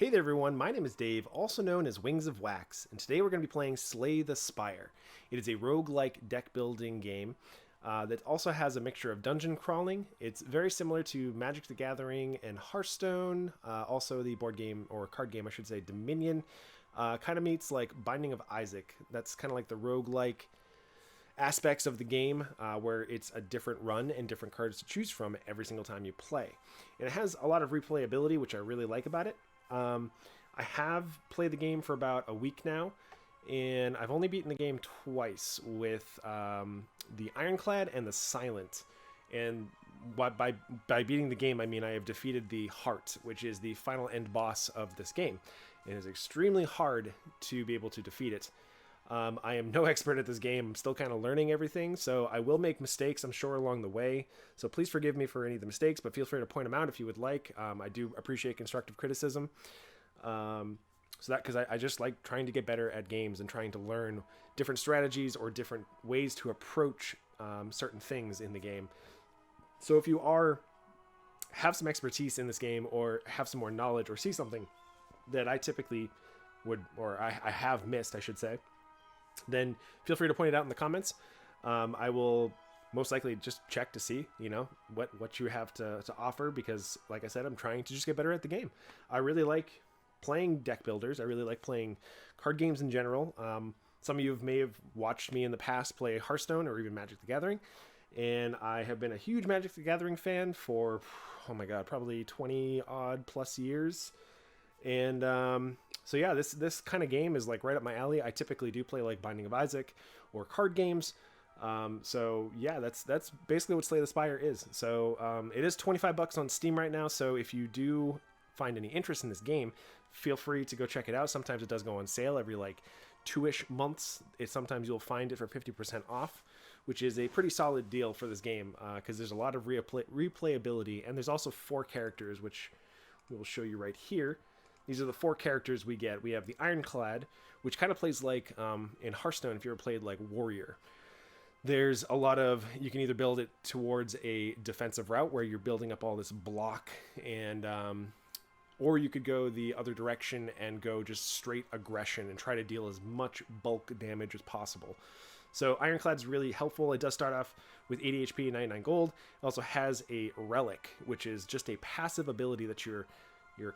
Hey there everyone, my name is Dave, also known as Wings of Wax, and today we're going to be playing Slay the Spire. It is a roguelike deck building game that also has a mixture of dungeon crawling. It's very similar to Magic the Gathering and Hearthstone, also the board game, or card game I should say, Dominion. Kind of meets like Binding of Isaac. That's kind of like the roguelike aspects of the game where it's a different run and different cards to choose from every single time you play. And it has a lot of replayability, which I really like about it. I have played the game for about a week now, and I've only beaten the game twice with the Ironclad and the Silent. And by beating the game, I mean I have defeated the Heart, which is the final end boss of this game. It is extremely hard to be able to defeat it. I am no expert at this game. I'm still kind of learning everything, so I will make mistakes, I'm sure, along the way. So please forgive me for any of the mistakes, but feel free to point them out if you would like. I do appreciate constructive criticism. Because I just like trying to get better at games and trying to learn different strategies or different ways to approach certain things in the game. So if you have some expertise in this game or have some more knowledge or see something that I typically would, or I have missed, I should say, then feel free to point it out in the comments. I will most likely just check to see, what you have to offer, because like I said, I'm trying to just get better at the game. I really like playing deck builders. I really like playing card games in general. Some of you may have watched me in the past play Hearthstone or even Magic the Gathering, and I have been a huge Magic the Gathering fan for, oh my god, probably 20 odd plus years. And so yeah, this kind of game is like right up my alley. I typically do play like Binding of Isaac or card games. So yeah, that's basically what Slay the Spire is. So it is $25 on Steam right now. So if you do find any interest in this game, feel free to go check it out. Sometimes it does go on sale every like 2-ish months. Sometimes you'll find it for 50% off, which is a pretty solid deal for this game, because there's a lot of replayability, and there's also 4 characters, which we will show you right here. These are the 4 characters we get. We have the Ironclad, which kind of plays like in Hearthstone, if you ever played like Warrior. There's a lot of, you can either build it towards a defensive route where you're building up all this block, and or you could go the other direction and go just straight aggression and try to deal as much bulk damage as possible. So Ironclad's really helpful. It does start off with 80 HP and 99 gold. It also has a relic, which is just a passive ability that your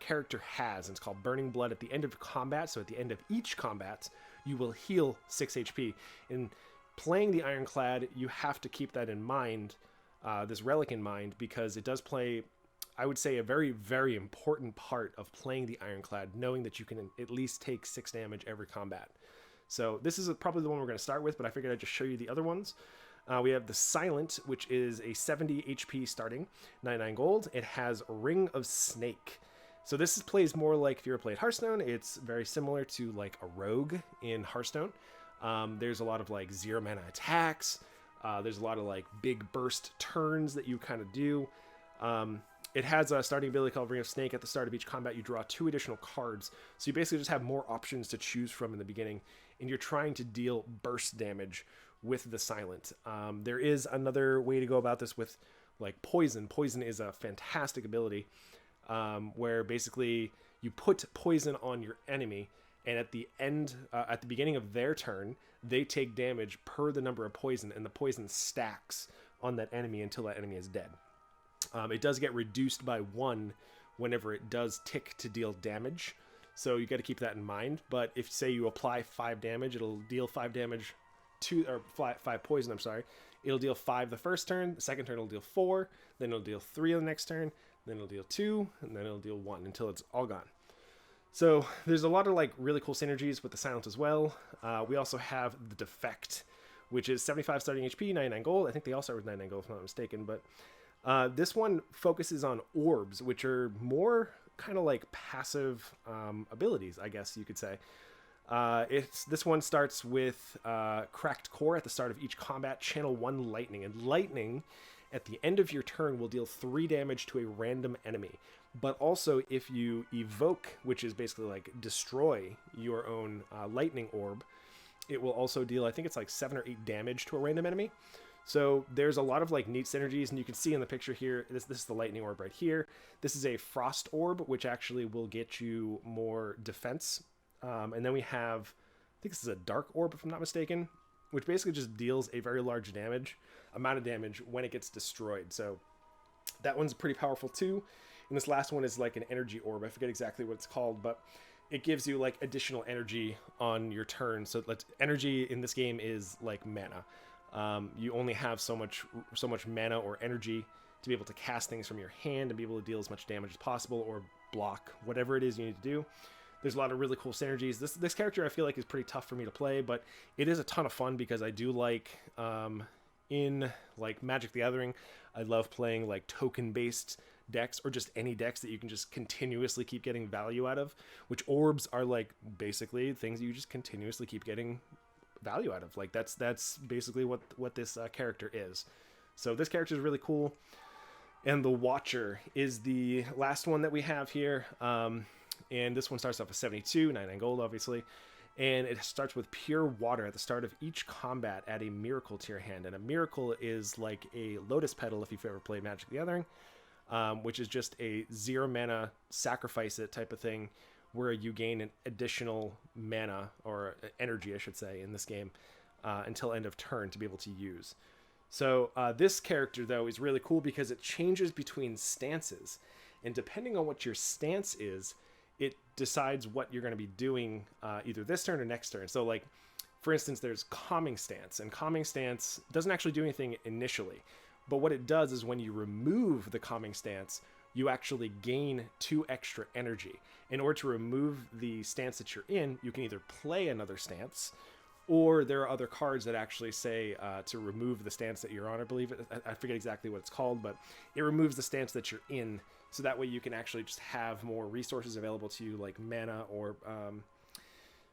character has, and it's called Burning Blood. At the end of combat, so at the end of each combat, you will heal 6 HP. In playing the Ironclad, you have to keep that in mind, this relic in mind, because it does play, I would say, a very, very important part of playing the Ironclad, knowing that you can at least take 6 damage every combat. So this is probably the one we're going to start with, but I figured I'd just show you the other ones. We have the Silent, which is a 70 HP starting, 99 gold. It has Ring of Snake. So this plays more like, if you ever played Hearthstone, it's very similar to like a rogue in Hearthstone. There's a lot of like 0 mana attacks. There's a lot of like big burst turns that you kind of do. It has a starting ability called Ring of Snake. At the start of each combat, you draw 2 additional cards. So you basically just have more options to choose from in the beginning, and you're trying to deal burst damage with the Silent. There is another way to go about this with like Poison. Poison is a fantastic ability, where basically you put poison on your enemy, and at the beginning of their turn, they take damage per the number of poison, and the poison stacks on that enemy until that enemy is dead. It does get reduced by 1 whenever it does tick to deal damage, so you got to keep that in mind. But if, say, you apply 5 damage, it'll deal 5 damage or 5 poison, I'm sorry. It'll deal 5 the first turn, the second turn it'll deal 4, then it'll deal 3 on the next turn, then it'll deal 2, and then it'll deal 1 until it's all gone. So there's a lot of like really cool synergies with the Silent as well. We also have the Defect, which is 75 starting HP, 99 gold. I think they all start with 99 gold if I'm not mistaken, but this one focuses on orbs, which are more kind of like passive abilities, I guess you could say. This one starts with Cracked Core. At the start of each combat, channel 1 lightning, and lightning at the end of your turn will deal 3 damage to a random enemy. But also, if you evoke, which is basically like destroy your own lightning orb, it will also deal, I think it's like 7 or 8 damage to a random enemy. So there's a lot of like neat synergies, and you can see in the picture here, this is the lightning orb right here. This is a frost orb, which actually will get you more defense. And then we have, I think this is a dark orb, if I'm not mistaken, which basically just deals a very large amount of damage when it gets destroyed. So that one's pretty powerful too. And this last one is like an energy orb. I forget exactly what it's called, but it gives you like additional energy on your turn. So energy in this game is like mana. You only have so much mana or energy to be able to cast things from your hand and be able to deal as much damage as possible or block whatever it is you need to do. There's a lot of really cool synergies. This character I feel like is pretty tough for me to play, but it is a ton of fun because I do like in like Magic the Gathering, I love playing like token-based decks or just any decks that you can just continuously keep getting value out of, which orbs are like basically things you just continuously keep getting value out of. Like that's basically what this character is. So this character is really cool. And the Watcher is the last one that we have here. And this one starts off with 72, 99 gold, obviously. And it starts with pure water at the start of each combat. Add a miracle to your hand. And a miracle is like a lotus petal if you've ever played Magic the Gathering, which is just a 0 mana sacrifice it type of thing where you gain an additional mana or energy, I should say, in this game until end of turn to be able to use. So this character, though, is really cool because it changes between stances. And depending on what your stance is, it decides what you're going to be doing either this turn or next turn. So, like, for instance, there's Calming Stance. And Calming Stance doesn't actually do anything initially. But what it does is when you remove the Calming Stance, you actually gain 2 extra energy. In order to remove the stance that you're in, you can either play another stance, or there are other cards that actually say to remove the stance that you're on, I believe. I forget exactly what it's called, but it removes the stance that you're in. So that way you can actually just have more resources available to you, like mana or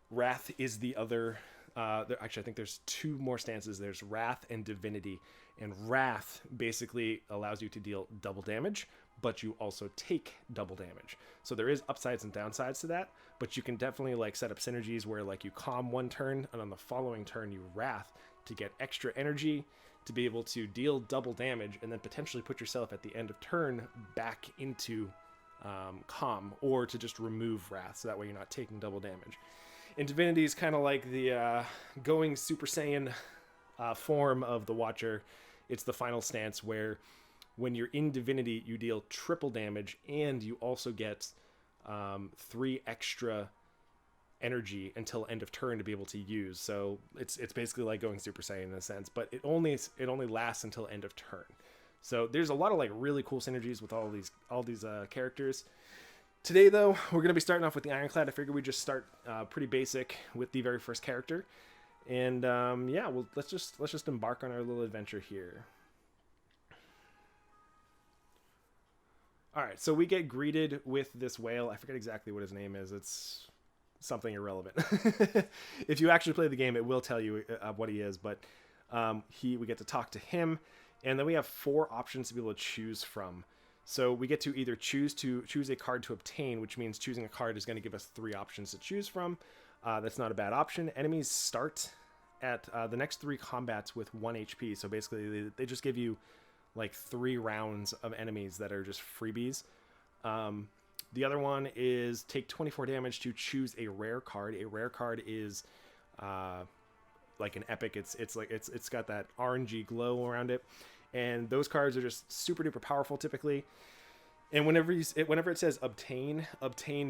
Wrath is the other. Actually, I think there's 2 more stances. There's Wrath and Divinity. And Wrath basically allows you to deal double damage, but you also take double damage. So there is upsides and downsides to that, but you can definitely like set up synergies where like you calm one turn and on the following turn you Wrath to get extra energy to be able to deal double damage and then potentially put yourself at the end of turn back into calm, or to just remove Wrath so that way you're not taking double damage. And Divinity is kind of like the going Super Saiyan form of the Watcher. It's the final stance where when you're in Divinity, you deal triple damage and you also get 3 extra energy until end of turn to be able to use. So it's basically like going Super Saiyan in a sense, but it only lasts until end of turn. So there's a lot of like really cool synergies with all these characters. Today though, we're gonna be starting off with the Ironclad. I figured we'd just start pretty basic with the very first character, and yeah, well let's just embark on our little adventure here. All right, so we get greeted with this whale. I forget exactly what his name is. It's something irrelevant. If you actually play the game, it will tell you what he is, but we get to talk to him, and then we have 4 options to be able to choose from. So we get to either choose a card to obtain, which means choosing a card is going to give us 3 options to choose from. That's not a bad option. Enemies start at the next 3 combats with 1 HP. So basically they just give you like 3 rounds of enemies that are just freebies. The other one is take 24 damage to choose a rare card. A rare card is like an epic. It's got that orangey glow around it, and those cards are just super duper powerful typically. And whenever it says obtain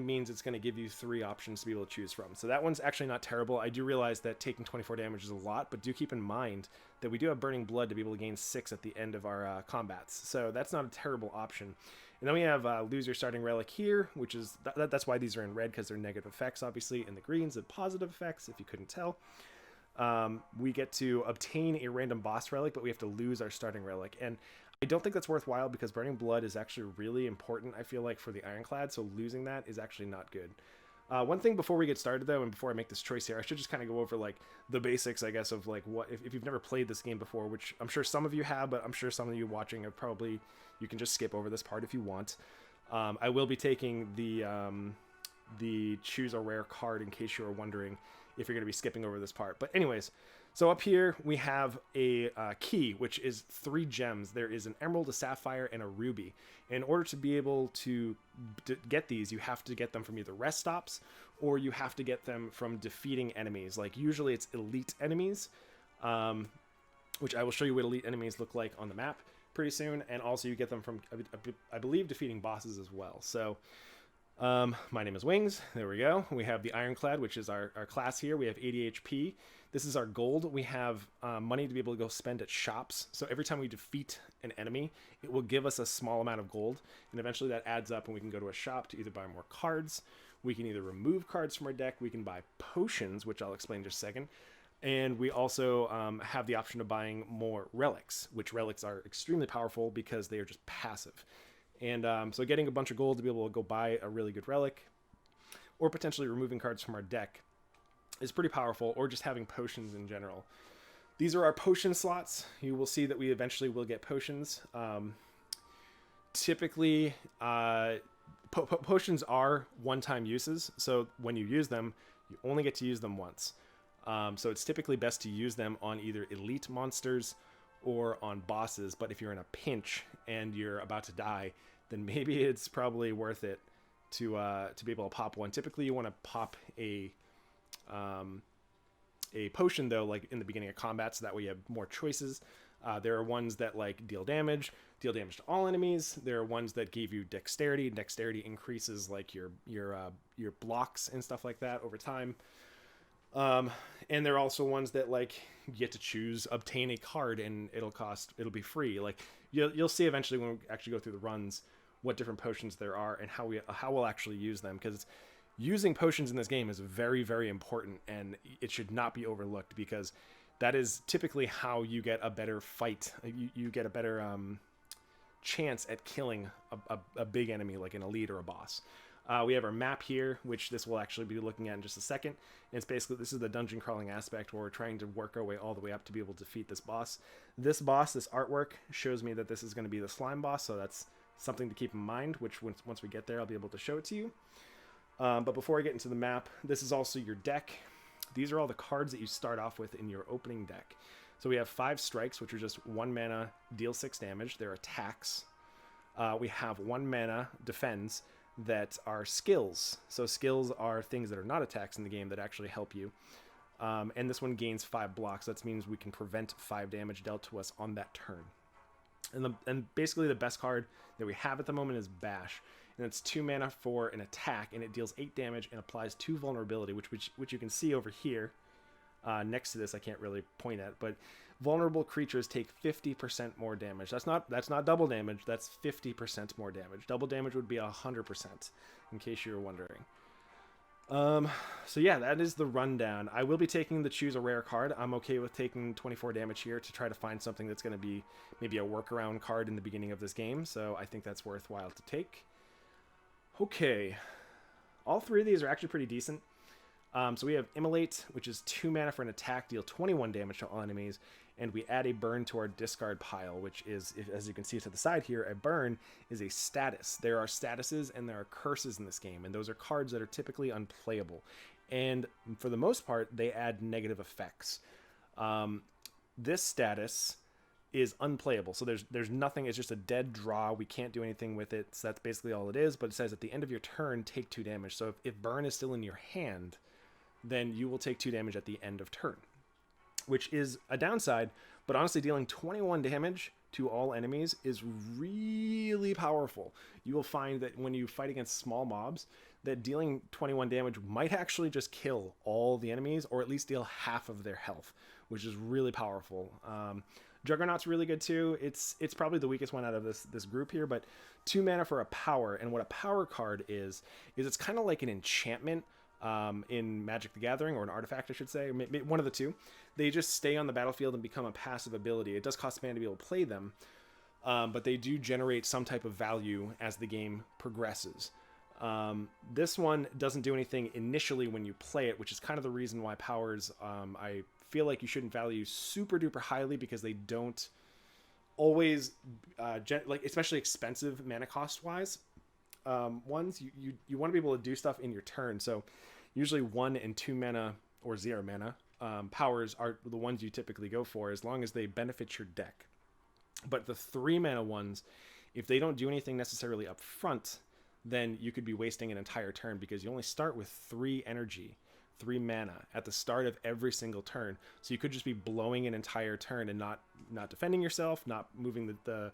means it's going to give you 3 options to be able to choose from. So that one's actually not terrible. I do realize that taking 24 damage is a lot, but do keep in mind that we do have Burning Blood to be able to gain 6 at the end of our combats. So that's not a terrible option. And then we have lose your starting relic here, which is that's why these are in red, because they're negative effects, obviously. In the greens, are positive effects, if you couldn't tell. We get to obtain a random boss relic, but we have to lose our starting relic. And I don't think that's worthwhile because Burning Blood is actually really important, I feel like, for the Ironclad, so losing that is actually not good. One thing before we get started, though, and before I make this choice here, I should just kind of go over, like, the basics, I guess, of, like, what if you've never played this game before, which I'm sure some of you have, but I'm sure some of you watching have probably, you can just skip over this part if you want. I will be taking the choose a rare card in case you are wondering if you're going to be skipping over this part. But anyways, So up here we have a key, which is 3 gems. There is an emerald, a sapphire, and a ruby. In order to be able to get these, you have to get them from either rest stops, or you have to get them from defeating enemies. Like usually it's elite enemies, which I will show you what elite enemies look like on the map pretty soon. And also you get them from, I believe, defeating bosses as well. So my name is Wings. There we go. We have the Ironclad, which is our class here. We have 80 HP. This is our gold. We have money to be able to go spend at shops. So every time we defeat an enemy, it will give us a small amount of gold. And eventually that adds up and we can go to a shop to either buy more cards. We can either remove cards from our deck. We can buy potions, which I'll explain in just a second. And we also have the option of buying more relics, which relics are extremely powerful because they are just passive. And so getting a bunch of gold to be able to go buy a really good relic, or potentially removing cards from our deck, is pretty powerful, or just having potions in general. These are our potion slots. You will see that we eventually will get potions. Typically, potions are one-time uses, so when you use them, you only get to use them once. So it's typically best to use them on either elite monsters or on bosses, but if you're in a pinch and you're about to die, then maybe it's probably worth it to be able to pop one. Typically, you want to pop a potion though, like in the beginning of combat, so that way you have more choices. There are ones that like deal damage to all enemies. There are ones that give you dexterity. Dexterity increases like your blocks and stuff like that over time. And there are also ones that like you get to choose, obtain a card, and it'll be free. Like you'll see eventually when we actually go through the runs what different potions there are and how we'll actually use them, because using potions in this game is very, very important, and it should not be overlooked, because that is typically how you get a better fight. You get a better chance at killing a big enemy like an elite or a boss. We have our map here, which this will actually be looking at in just a second. And it's basically, this is the dungeon crawling aspect where we're trying to work our way all the way up to be able to defeat this boss. This artwork shows me that this is going to be the slime boss, so that's something to keep in mind, which once we get there, I'll be able to show it to you. But before I get into the map, this is also your deck. These are all the cards that you start off with in your opening deck. So we have 5 strikes, which are just 1 mana, deal 6 damage. They're attacks. We have 1 mana, defends, that are skills. So skills are things that are not attacks in the game that actually help you. And this one gains 5 blocks. That means we can prevent 5 damage dealt to us on that turn. And basically the best card that we have at the moment is Bash. And it's 2 mana for an attack, and it deals 8 damage and applies 2 vulnerability, which you can see over here. Next to this, I can't really point at, but vulnerable creatures take 50% more damage. That's not double damage. That's 50% more damage. Double damage would be 100%, in case you were wondering. So yeah, that is the rundown. I will be taking the choose a rare card. I'm okay with taking 24 damage here to try to find something that's going to be maybe a workaround card in the beginning of this game. So I think that's worthwhile to take. Okay, all 3 of these are actually pretty decent. So we have Immolate, which is 2 mana for an attack, deal 21 damage to all enemies, and we add a burn to our discard pile, which is, as you can see to the side here, a burn is a status. There are statuses and there are curses in this game, and those are cards that are typically unplayable. And for the most part, they add negative effects. This status is unplayable, so there's nothing. It's just a dead draw. We can't do anything with it, so that's basically all it is. But it says at the end of your turn, take 2 damage. So if burn is still in your hand, then you will take 2 damage at the end of turn, which is a downside. But honestly, dealing 21 damage to all enemies is really powerful. You will find that when you fight against small mobs, that dealing 21 damage might actually just kill all the enemies, or at least deal half of their health, which is really powerful. Juggernaut's really good too. It's probably the weakest one out of this group here, but 2 mana for a power. And what a power card is it's kind of like an enchantment in Magic the Gathering, or an artifact, I should say, one of the two. They just stay on the battlefield and become a passive ability. It does cost mana to be able to play them, but they do generate some type of value as the game progresses. This one doesn't do anything initially when you play it, which is kind of the reason why powers, I feel like you shouldn't value super duper highly, because they don't always, like especially expensive mana cost wise ones, you want to be able to do stuff in your turn. So usually 1 and 2 mana or 0 mana powers are the ones you typically go for, as long as they benefit your deck. But the 3 mana ones, if they don't do anything necessarily up front, then you could be wasting an entire turn, because you only start with 3 energy, 3 mana at the start of every single turn. So you could just be blowing an entire turn and not defending yourself, not moving the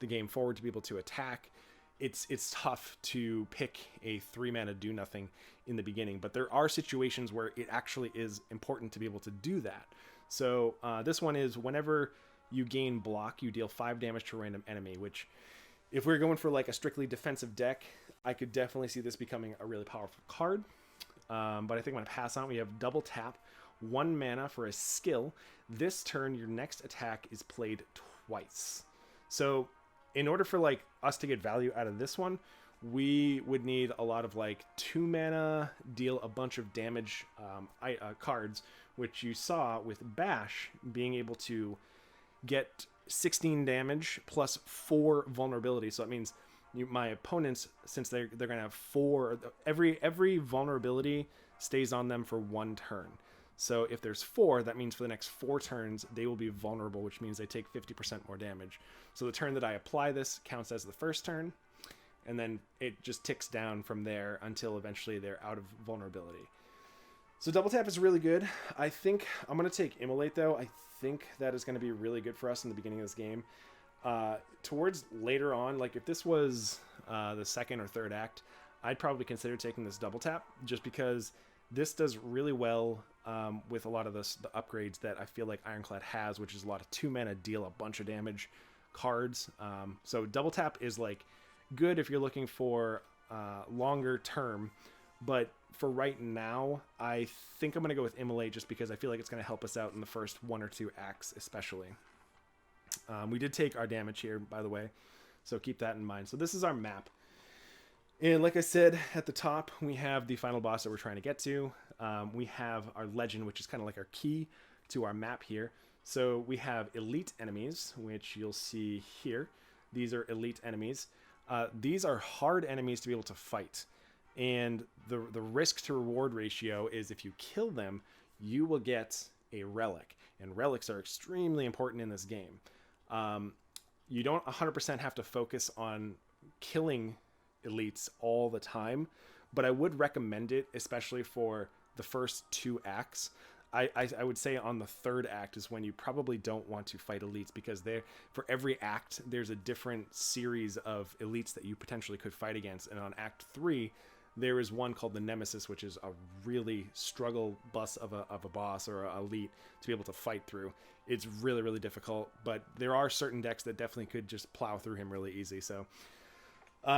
game forward to be able to attack. It's tough to pick a 3 mana do nothing in the beginning, but there are situations where it actually is important to be able to do that. So this one is, whenever you gain block, you deal 5 damage to a random enemy, which, if we're going for like a strictly defensive deck, I could definitely see this becoming a really powerful card. But I think I'm going to pass on. We have double tap, 1 mana for a skill. This turn, your next attack is played twice. So in order for like us to get value out of this one, we would need a lot of like 2 mana, deal a bunch of damage cards, which you saw with Bash being able to get 16 damage plus 4 vulnerability. So that means my opponents, since they're going to have 4, every vulnerability stays on them for 1 turn. So if there's 4, that means for the next 4 turns, they will be vulnerable, which means they take 50% more damage. So the turn that I apply this counts as the first turn, and then it just ticks down from there until eventually they're out of vulnerability. So double tap is really good. I think I'm going to take Immolate, though. I think that is going to be really good for us in the beginning of this game. Towards later on, like if this was the second or third act, I'd probably consider taking this double tap, just because this does really well with a lot of the upgrades that I feel like Ironclad has, which is a lot of 2 mana deal a bunch of damage cards. So double tap is like good if you're looking for longer term, but for right now, I think I'm going to go with Immolate, just because I feel like it's going to help us out in the first 1 or 2 acts especially. We did take our damage here, by the way, so keep that in mind. So this is our map. And like I said, at the top, we have the final boss that we're trying to get to. We have our legend, which is kind of like our key to our map here. So we have elite enemies, which you'll see here. These are elite enemies. These are hard enemies to be able to fight. And the risk to reward ratio is, if you kill them, you will get a relic. And relics are extremely important in this game. You don't 100% have to focus on killing elites all the time, but I would recommend it, especially for the first 2 acts. I would say on the 3rd act is when you probably don't want to fight elites, because for every act there's a different series of elites that you potentially could fight against. And on act 3 there is one called the Nemesis, which is a really struggle bus of a boss or an elite to be able to fight through. It's really, really difficult, but there are certain decks that definitely could just plow through him really easy. So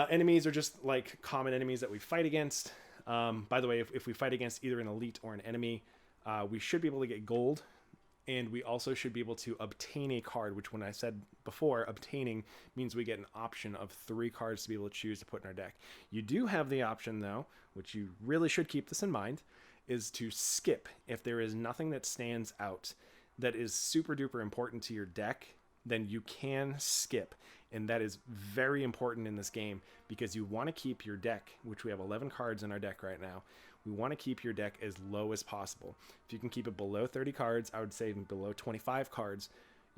enemies are just like common enemies that we fight against. By the way, if we fight against either an elite or an enemy, we should be able to get gold, and we also should be able to obtain a card, which, when I said before, obtaining means we get an option of 3 cards to be able to choose to put in our deck. You do have the option, though, which you really should keep this in mind, is to skip. If there is nothing that stands out that is super duper important to your deck, then you can skip. And that is very important in this game, because you want to keep your deck, which we have 11 cards in our deck right now. We want to keep your deck as low as possible. If you can keep it below 30 cards, I would say below 25 cards,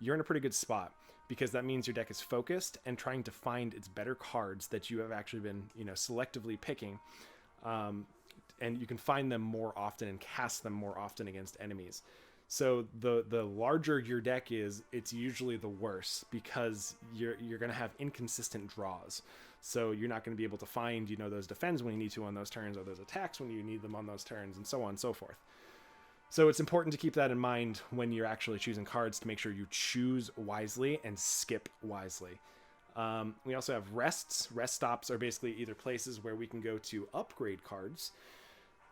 you're in a pretty good spot, because that means your deck is focused and trying to find its better cards that you have actually been, selectively picking. And you can find them more often and cast them more often against enemies. So the larger your deck is, it's usually the worse, because you're going to have inconsistent draws. So you're not going to be able to find, those defends when you need to on those turns, or those attacks when you need them on those turns, and so on and so forth. So it's important to keep that in mind when you're actually choosing cards, to make sure you choose wisely and skip wisely. We also have rests. Rest stops are basically either places where we can go to upgrade cards,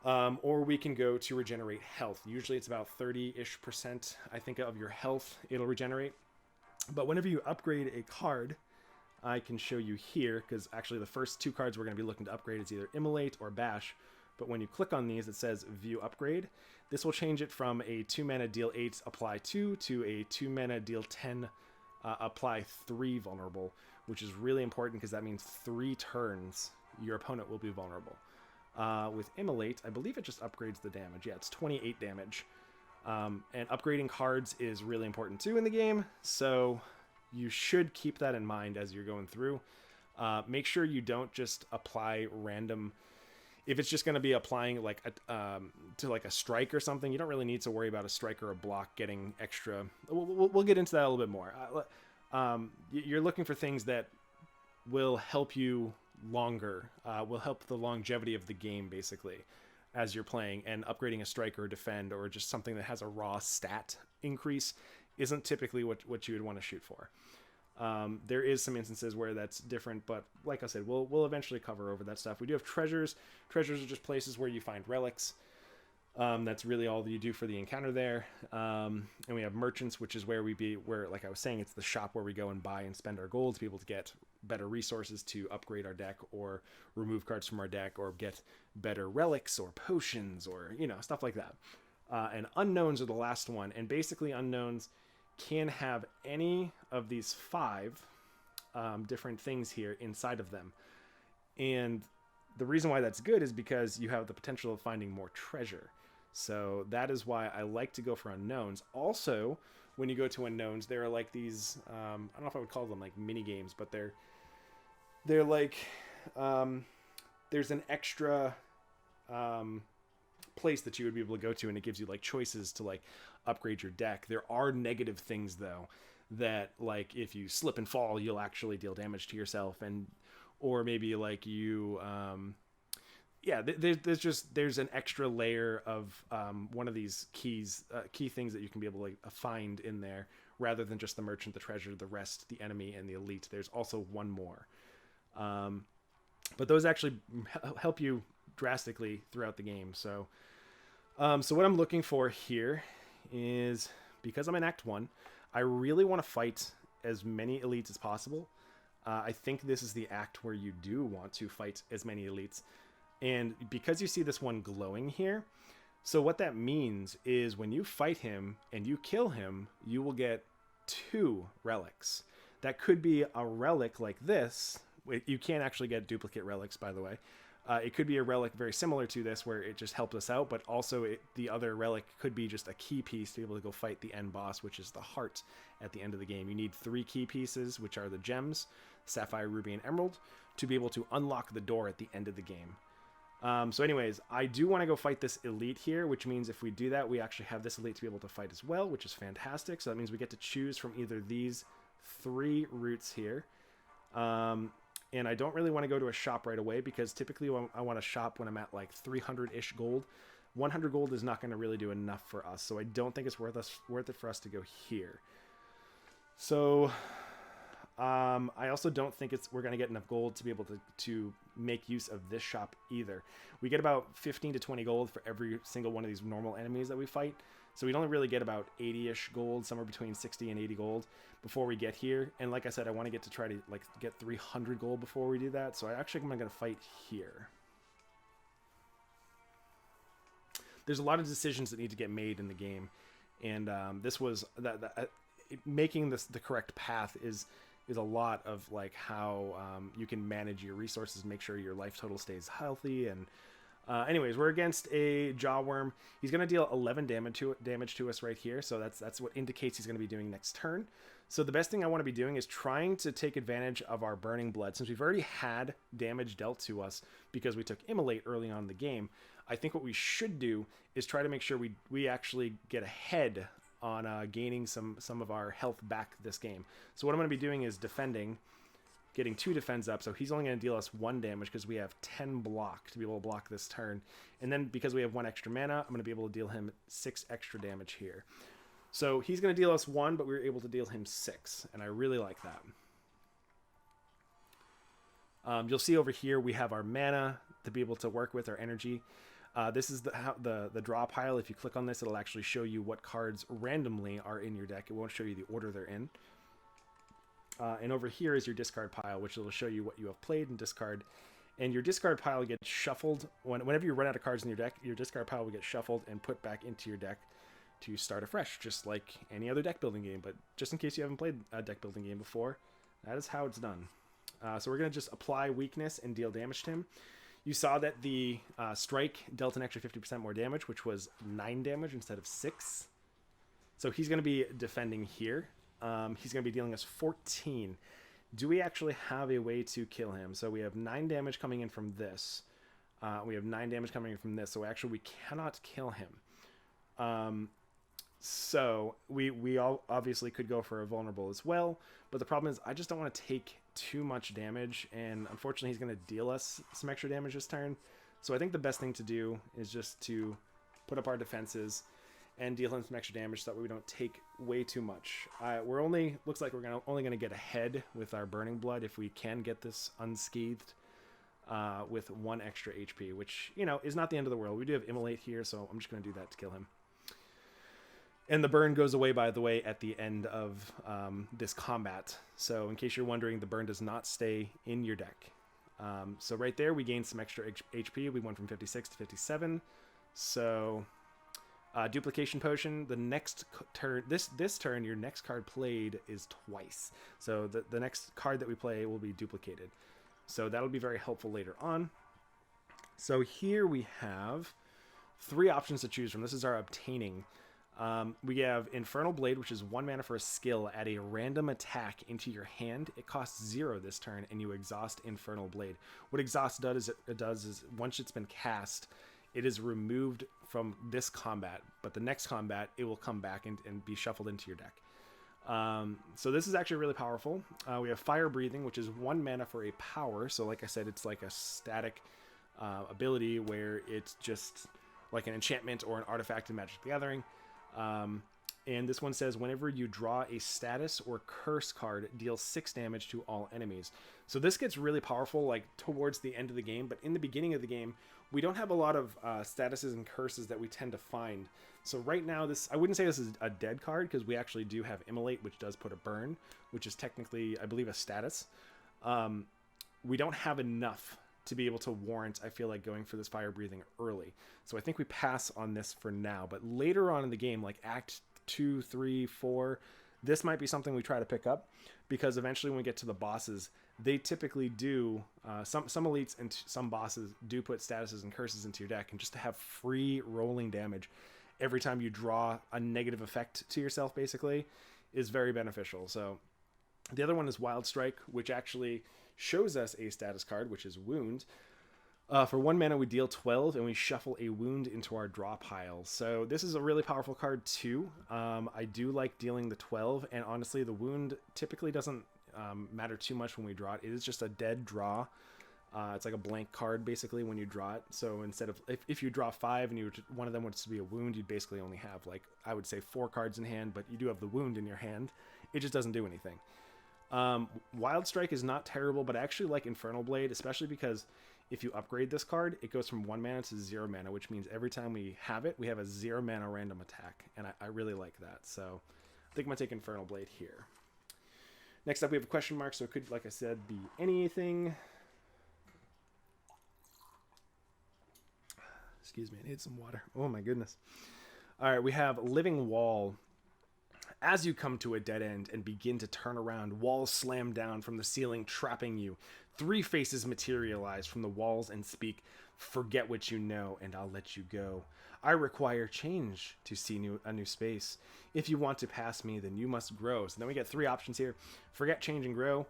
or we can go to regenerate health. Usually it's about 30-ish%, I think, of your health it'll regenerate. But whenever you upgrade a card, I can show you here, because actually the first 2 cards we're going to be looking to upgrade is either Immolate or Bash. But when you click on these, it says View Upgrade. This will change it from a 2 mana deal 8, apply 2, to a 2 mana deal 10, apply 3 vulnerable, which is really important, because that means 3 turns your opponent will be vulnerable. With Immolate, I believe it just upgrades the damage. Yeah, it's 28 damage. And upgrading cards is really important too in the game, so you should keep that in mind as you're going through. Make sure you don't just apply random. If it's just going to be applying like to like a strike or something, you don't really need to worry about a strike or a block getting extra. We'll get into that a little bit more. You're looking for things that will help you longer, will help the longevity of the game basically as you're playing, and upgrading a strike or a defend or just something that has a raw stat increase isn't typically what you would want to shoot for. There is some instances where that's different, but like I said, we'll eventually cover over that stuff. We do have treasures. Treasures are just places where you find relics. That's really all that you do for the encounter there. And we have merchants, which is where like I was saying, it's the shop where we go and buy and spend our gold to be able to get better resources to upgrade our deck or remove cards from our deck or get better relics or potions or, stuff like that. And unknowns are the last one. And basically unknowns can have any of these 5 different things here inside of them. And the reason why that's good is because you have the potential of finding more treasure. So that is why I like to go for unknowns. Also, when you go to unknowns, there are like these, I don't know if I would call them like mini games, but they're like, there's an extra place that you would be able to go to, and it gives you like choices to like upgrade your deck. There are negative things though, that like if you slip and fall, you'll actually deal damage to yourself, and or maybe like you there's an extra layer of one of these key things that you can be able to like, find in there, rather than just the merchant, the treasure, the rest, the enemy, and the elite. There's also one more, but those actually help you drastically throughout the game. So what I'm looking for here is, because I'm in Act 1, I really want to fight as many elites as possible. I think this is the act where you do want to fight as many elites. And because you see this one glowing here, so what that means is when you fight him and you kill him, you will get 2 relics. That could be a relic like this. You can't actually get duplicate relics, by the way. It could be a relic very similar to this where it just helped us out, but also the other relic could be just a key piece to be able to go fight the end boss, which is the heart at the end of the game. You need 3 key pieces, which are the gems, sapphire, ruby, and emerald, to be able to unlock the door at the end of the game. So anyways, I do want to go fight this elite here, which means if we do that, we actually have this elite to be able to fight as well, which is fantastic. So that means we get to choose from either these 3 routes here. And I don't really want to go to a shop right away, because typically I want to shop when I'm at like 300-ish gold. 100 gold is not going to really do enough for us, so I don't think it's worth it for us to go here. So I also don't think we're going to get enough gold to be able to make use of this shop either. We get about 15 to 20 gold for every single one of these normal enemies that we fight. So we'd only really get about 80-ish gold, somewhere between 60 and 80 gold before we get here. And like I said, I want to try to like get 300 gold before we do that. So I actually am going to fight here. There's a lot of decisions that need to get made in the game. And this was making this the correct path is a lot of like how you can manage your resources, make sure your life total stays healthy. And anyways, we're against a Jawworm. He's going to deal 11 damage to us right here. So that's what indicates he's going to be doing next turn. So the best thing I want to be doing is trying to take advantage of our Burning Blood. Since we've already had damage dealt to us because we took Immolate early on in the game, I think what we should do is try to make sure we actually get ahead on gaining some of our health back this game. So what I'm going to be doing is defending, getting 2 defense up. So he's only going to deal us 1 damage because we have 10 block to be able to block this turn. And then because we have 1 extra mana, I'm going to be able to deal him 6 extra damage here. So he's going to deal us 1, but we were able to deal him 6. And I really like that. You'll see over here we have our mana to be able to work with, our energy. This is the draw pile. If you click on this, it'll actually show you what cards randomly are in your deck. It won't show you the order they're in. And over here is your discard pile, which will show you what you have played and discard. And your discard pile gets shuffled. Whenever you run out of cards in your deck, your discard pile will get shuffled and put back into your deck to start afresh, just like any other deck building game. But just in case you haven't played a deck building game before, that is how it's done. So we're going to just apply weakness and deal damage to him. You saw that the strike dealt an extra 50% more damage, which was 9 damage instead of 6. So he's going to be defending here. He's going to be dealing us 14. Do we actually have a way to kill him? So we have 9 damage coming in from this. We have 9 damage coming in from this. So actually we cannot kill him. So we all obviously could go for a vulnerable as well. But the problem is I just don't want to take too much damage. And unfortunately he's going to deal us some extra damage this turn. So I think the best thing to do is just to put up our defenses and deal him some extra damage so that way we don't take way too much. Looks like we're only going to get ahead with our Burning Blood if we can get this unscathed with 1 extra HP, which, you know, is not the end of the world. We do have Immolate here, so I'm just going to do that to kill him. And the burn goes away, by the way, at the end of this combat. So in case you're wondering, the burn does not stay in your deck. So right there, we gained some extra HP. We went from 56 to 57. So duplication potion, the next turn, this turn, your next card played is twice. So the next card that we play will be duplicated. So that'll be very helpful later on. So here we have 3 options to choose from. This is our obtaining. We have Infernal Blade, which is 1 mana for a skill. Add a random attack into your hand. It costs 0 this turn, and you exhaust Infernal Blade. What exhaust does is once it's been cast, it is removed from this combat, but the next combat, it will come back and be shuffled into your deck. So this is actually really powerful. We have Fire Breathing, which is 1 mana for a power. So like I said, it's like a static ability where it's just like an enchantment or an artifact in Magic the Gathering. And this one says, whenever you draw a status or curse card, deal 6 damage to all enemies. So this gets really powerful like towards the end of the game, but in the beginning of the game, we don't have a lot of statuses and curses that we tend to find. So right now, I wouldn't say this is a dead card because we actually do have Immolate, which does put a burn, which is technically, I believe, a status. We don't have enough to be able to warrant, I feel like, going for this Fire Breathing early. So I think we pass on this for now. But later on in the game, like Act 2, 3, 4, this might be something we try to pick up because eventually when we get to the bosses, they typically do, some elites and some bosses do put statuses and curses into your deck, and just to have free rolling damage every time you draw a negative effect to yourself, basically, is very beneficial. So the other one is Wild Strike, which actually shows us a status card, which is Wound. For 1 mana, we deal 12, and we shuffle a wound into our draw pile. So this is a really powerful card, too. I do like dealing the 12, and honestly, the wound typically doesn't matter too much when we draw it. It is just a dead draw. It's like a blank card, basically, when you draw it. So instead of, if you draw 5 and one of them was to be a wound, you'd basically only have, like, I would say 4 cards in hand, but you do have the wound in your hand. It just doesn't do anything. Wild Strike is not terrible, but I actually like Infernal Blade, especially because if you upgrade this card, it goes from 1 mana to 0 mana, which means every time we have it, we have a 0 mana random attack, and I really like that. So I think I'm going to take Infernal Blade here. Next up, we have a question mark, so it could, like I said, be anything. Excuse me, I need some water. Oh my goodness. All right, we have Living Wall. As you come to a dead end and begin to turn around, walls slam down from the ceiling, trapping you. 3 faces materialize from the walls and speak, "Forget what you know, and I'll let you go. I require change to see a new space. If you want to pass me, then you must grow." So then we get 3 options here. Forget, change, and grow.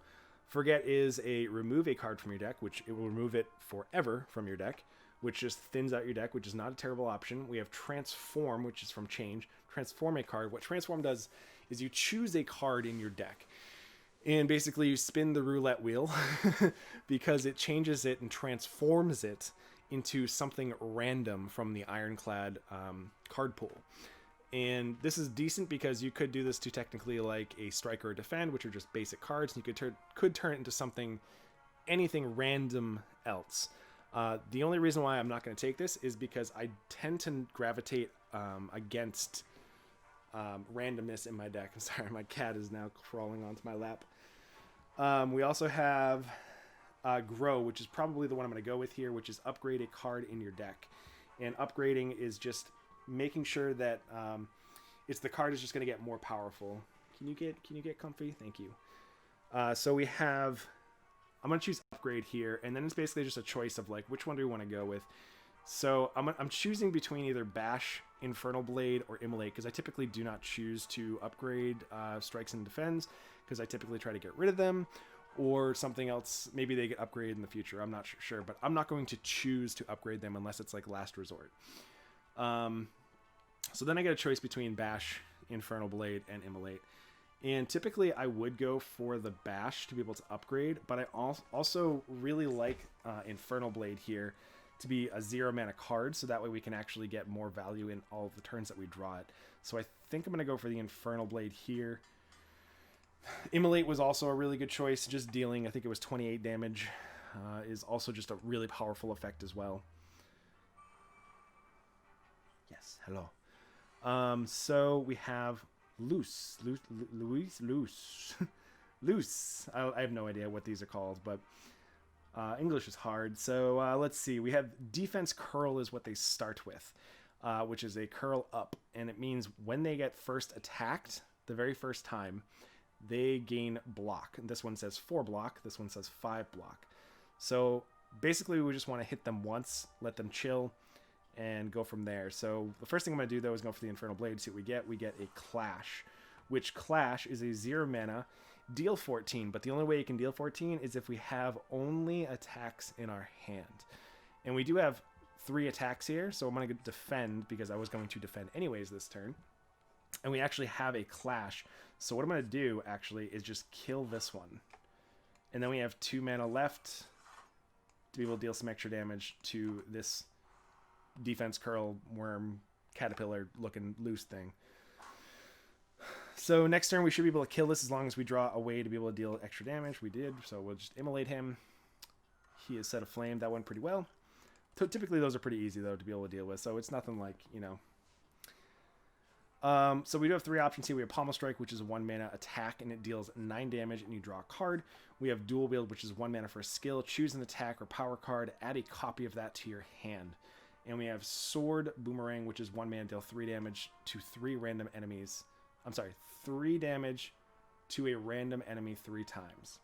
Forget is remove a card from your deck, which it will remove it forever from your deck, which just thins out your deck, which is not a terrible option. We have Transform, which is from change. Transform a card. What Transform does is you choose a card in your deck, and basically you spin the roulette wheel because it changes it and transforms it into something random from the Ironclad card pool. And this is decent because you could do this to technically like a strike or a defend, which are just basic cards, and you could turn it into anything random else. The only reason why I'm not going to take this is because I tend to gravitate against randomness in my deck. I'm sorry, my cat is now crawling onto my lap. We also have Grow, which is probably the one I'm going to go with here, which is upgrade a card in your deck. And upgrading is just making sure that the card is just going to get more powerful. Can you get comfy? Thank you. So we have, I'm going to choose upgrade here, and then it's basically just a choice of like which one do we want to go with. So I'm choosing between either Bash, Infernal Blade, or Immolate, because I typically do not choose to upgrade strikes and defends, because I typically try to get rid of them, or something else. Maybe they get upgraded in the future. I'm not sure, but I'm not going to choose to upgrade them unless it's like last resort. So then I get a choice between Bash, Infernal Blade, and Immolate. And typically I would go for the Bash to be able to upgrade, but I also really like Infernal Blade here to be a 0 mana card, so that way we can actually get more value in all of the turns that we draw it. So I think I'm going to go for the Infernal Blade here. Immolate was also a really good choice, just dealing, I think it was 28 damage, is also just a really powerful effect as well. Yes, hello. So we have Loose. Loose. I have no idea what these are called, but English is hard. So let's see. We have Defense Curl is what they start with, which is a curl up. And it means when they get first attacked, the very first time, they gain block. And this one says 4 block. This one says 5 block. So basically we just want to hit them once, let them chill, and go from there. So the first thing I'm going to do, though, is go for the Infernal Blade. See what we get. We get a Clash, which Clash is a 0 mana, deal 14. But the only way you can deal 14 is if we have only attacks in our hand. And we do have 3 attacks here, so I'm going to defend because I was going to defend anyways this turn. And we actually have a Clash. So what I'm going to do, actually, is just kill this one. And then we have 2 mana left to be able to deal some extra damage to this defense curl worm caterpillar looking loose thing. So next turn we should be able to kill this as long as we draw a way to be able to deal extra damage. We did, so we'll just immolate him. He is set aflame. That went pretty well. So typically those are pretty easy though to be able to deal with, so it's nothing like, you know. So we do have 3 options here. We have Pommel Strike, which is a 1 mana attack, and it deals 9 damage, and you draw a card. We have Dual Wield, which is 1 mana for a skill. Choose an attack or power card. Add a copy of that to your hand. And we have Sword Boomerang, which is 1 mana, deal 3 damage to 3 random enemies. I'm sorry, 3 damage to a random enemy 3 times.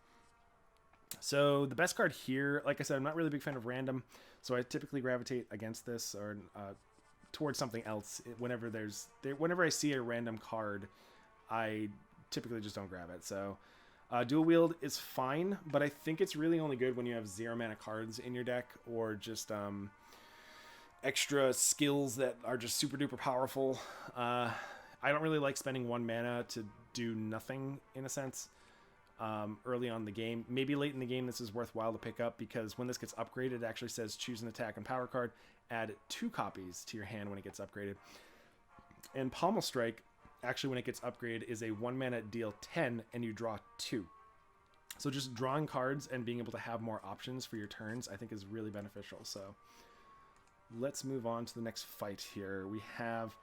So the best card here, like I said, I'm not really a big fan of random, so I typically gravitate against this or towards something else. Whenever I see a random card, I typically just don't grab it. So Dual Wield is fine, but I think it's really only good when you have 0 mana cards in your deck or just extra skills that are just super duper powerful. I don't really like spending 1 mana to do nothing in a sense early on in the game. Maybe late in the game this is worthwhile to pick up because when this gets upgraded it actually says choose an attack and power card, add 2 copies to your hand when it gets upgraded. And Pommel Strike actually when it gets upgraded is a 1 mana deal 10 and you draw 2. So just drawing cards and being able to have more options for your turns I think is really beneficial. So let's move on to the next fight here. We have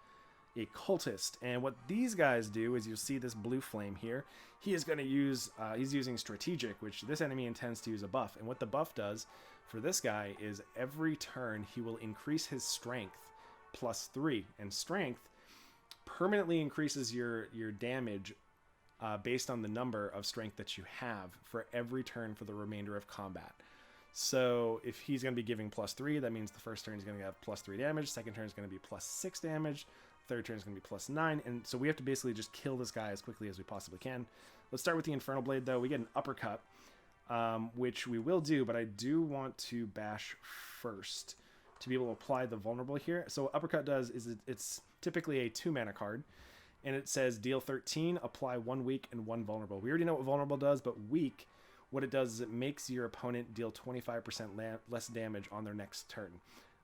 a Cultist, and what these guys do is you'll see this blue flame here. He is going to use, he's using Strategic, which this enemy intends to use a buff. And what the buff does for this guy is every turn he will increase his strength +3. And strength permanently increases your damage based on the number of strength that you have for every turn for the remainder of combat. So if he's going to be giving +3, that means the first turn is going to have +3 damage, second turn is going to be +6 damage, third turn is going to be +9, and so we have to basically just kill this guy as quickly as we possibly can. Let's start with the Infernal Blade, though. We get an uppercut, which we will do, but I do want to bash first to be able to apply the vulnerable here. So what uppercut does is it's typically a 2 mana card, and it says deal 13, apply 1 weak and 1 vulnerable. We already know what vulnerable does, but weak, what it does is it makes your opponent deal 25% less damage on their next turn.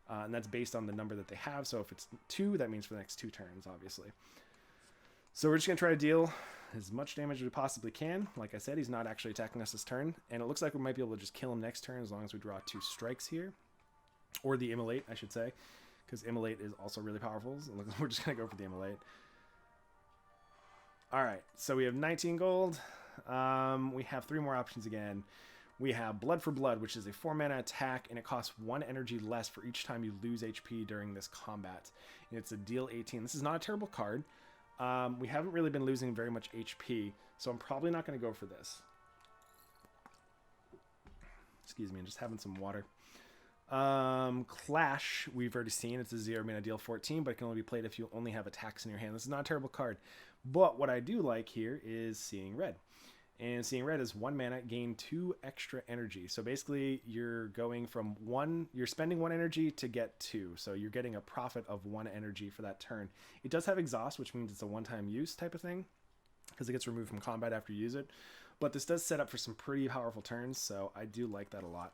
And that's based on the number that they have. So if it's 2, that means for the next 2 turns, obviously. So we're just going to try to deal as much damage as we possibly can. Like I said, he's not actually attacking us this turn. And it looks like we might be able to just kill him next turn as long as we draw 2 strikes here. Or the Immolate, I should say. Because Immolate is also really powerful. So we're just going to go for the Immolate. Alright, so we have 19 gold. We have 3 more options again. We have Blood for Blood, which is a 4 mana attack, and it costs 1 energy less for each time you lose HP during this combat. And it's a deal 18. This is not a terrible card. We haven't really been losing very much HP, so I'm probably not going to go for this. Excuse me, I'm just having some water. Clash, we've already seen. It's a 0 mana, deal 14, but it can only be played if you only have attacks in your hand. This is not a terrible card. But what I do like here is Seeing Red. And Seeing Red is 1 mana, gain 2 extra energy. So basically, you're going from 1, you're spending 1 energy to get 2. So you're getting a profit of 1 energy for that turn. It does have Exhaust, which means it's a one-time use type of thing, because it gets removed from combat after you use it. But this does set up for some pretty powerful turns, so I do like that a lot.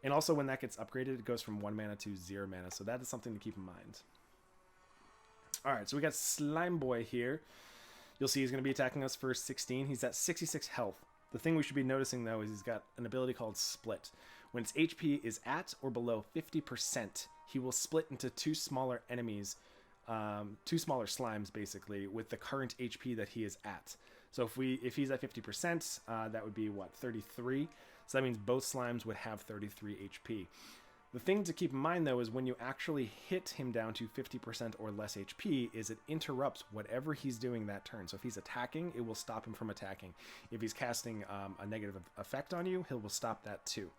And also, when that gets upgraded, it goes from 1 mana to 0 mana, so that is something to keep in mind. Alright, so we got Slime Boy here. You'll see he's going to be attacking us for 16. He's at 66 health. The thing we should be noticing, though, is he's got an ability called Split. When its HP is at or below 50%, he will split into 2 smaller enemies, 2 smaller slimes, basically, with the current HP that he is at. So if he's at 50%, that would be, what, 33? So that means both slimes would have 33 HP. The thing to keep in mind, though, is when you actually hit him down to 50% or less HP, is it interrupts whatever he's doing that turn. So if he's attacking, it will stop him from attacking. If he's casting a negative effect on you, he will stop that too.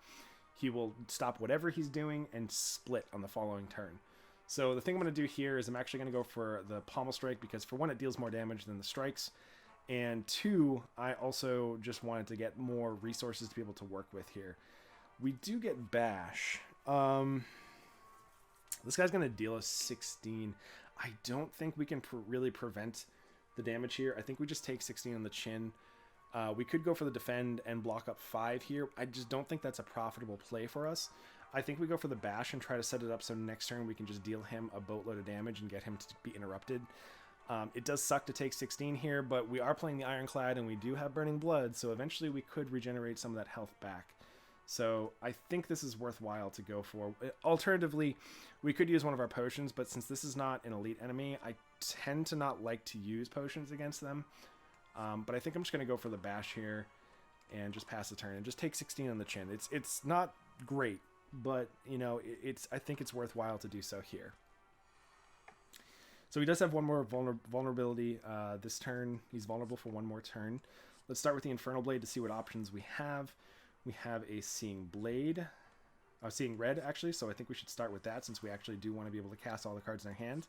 He will stop whatever he's doing and split on the following turn. So the thing I'm going to do here is I'm actually going to go for the Pommel Strike, because for one, it deals more damage than the strikes. And 2, I also just wanted to get more resources to be able to work with here. We do get Bash. This guy's going to deal us 16. I don't think we can really prevent the damage here. I think we just take 16 on the chin. We could go for the defend and block up 5 here. I just don't think that's a profitable play for us. I think we go for the bash and try to set it up so next turn we can just deal him a boatload of damage and get him to be interrupted. It does suck to take 16 here, but we are playing the Ironclad and we do have Burning Blood, so eventually we could regenerate some of that health back. So I think this is worthwhile to go for. Alternatively, we could use one of our potions, but since this is not an elite enemy, I tend to not like to use potions against them. But I think I'm just going to go for the bash here and just pass the turn and just take 16 on the chin. It's not great, but you know, I think it's worthwhile to do so here. So he does have one more vulnerability this turn. He's vulnerable for one more turn. Let's start with the Infernal Blade to see what options we have. We have a Seeing Blade. Seeing Red, actually, so I think we should start with that since we actually do want to be able to cast all the cards in our hand.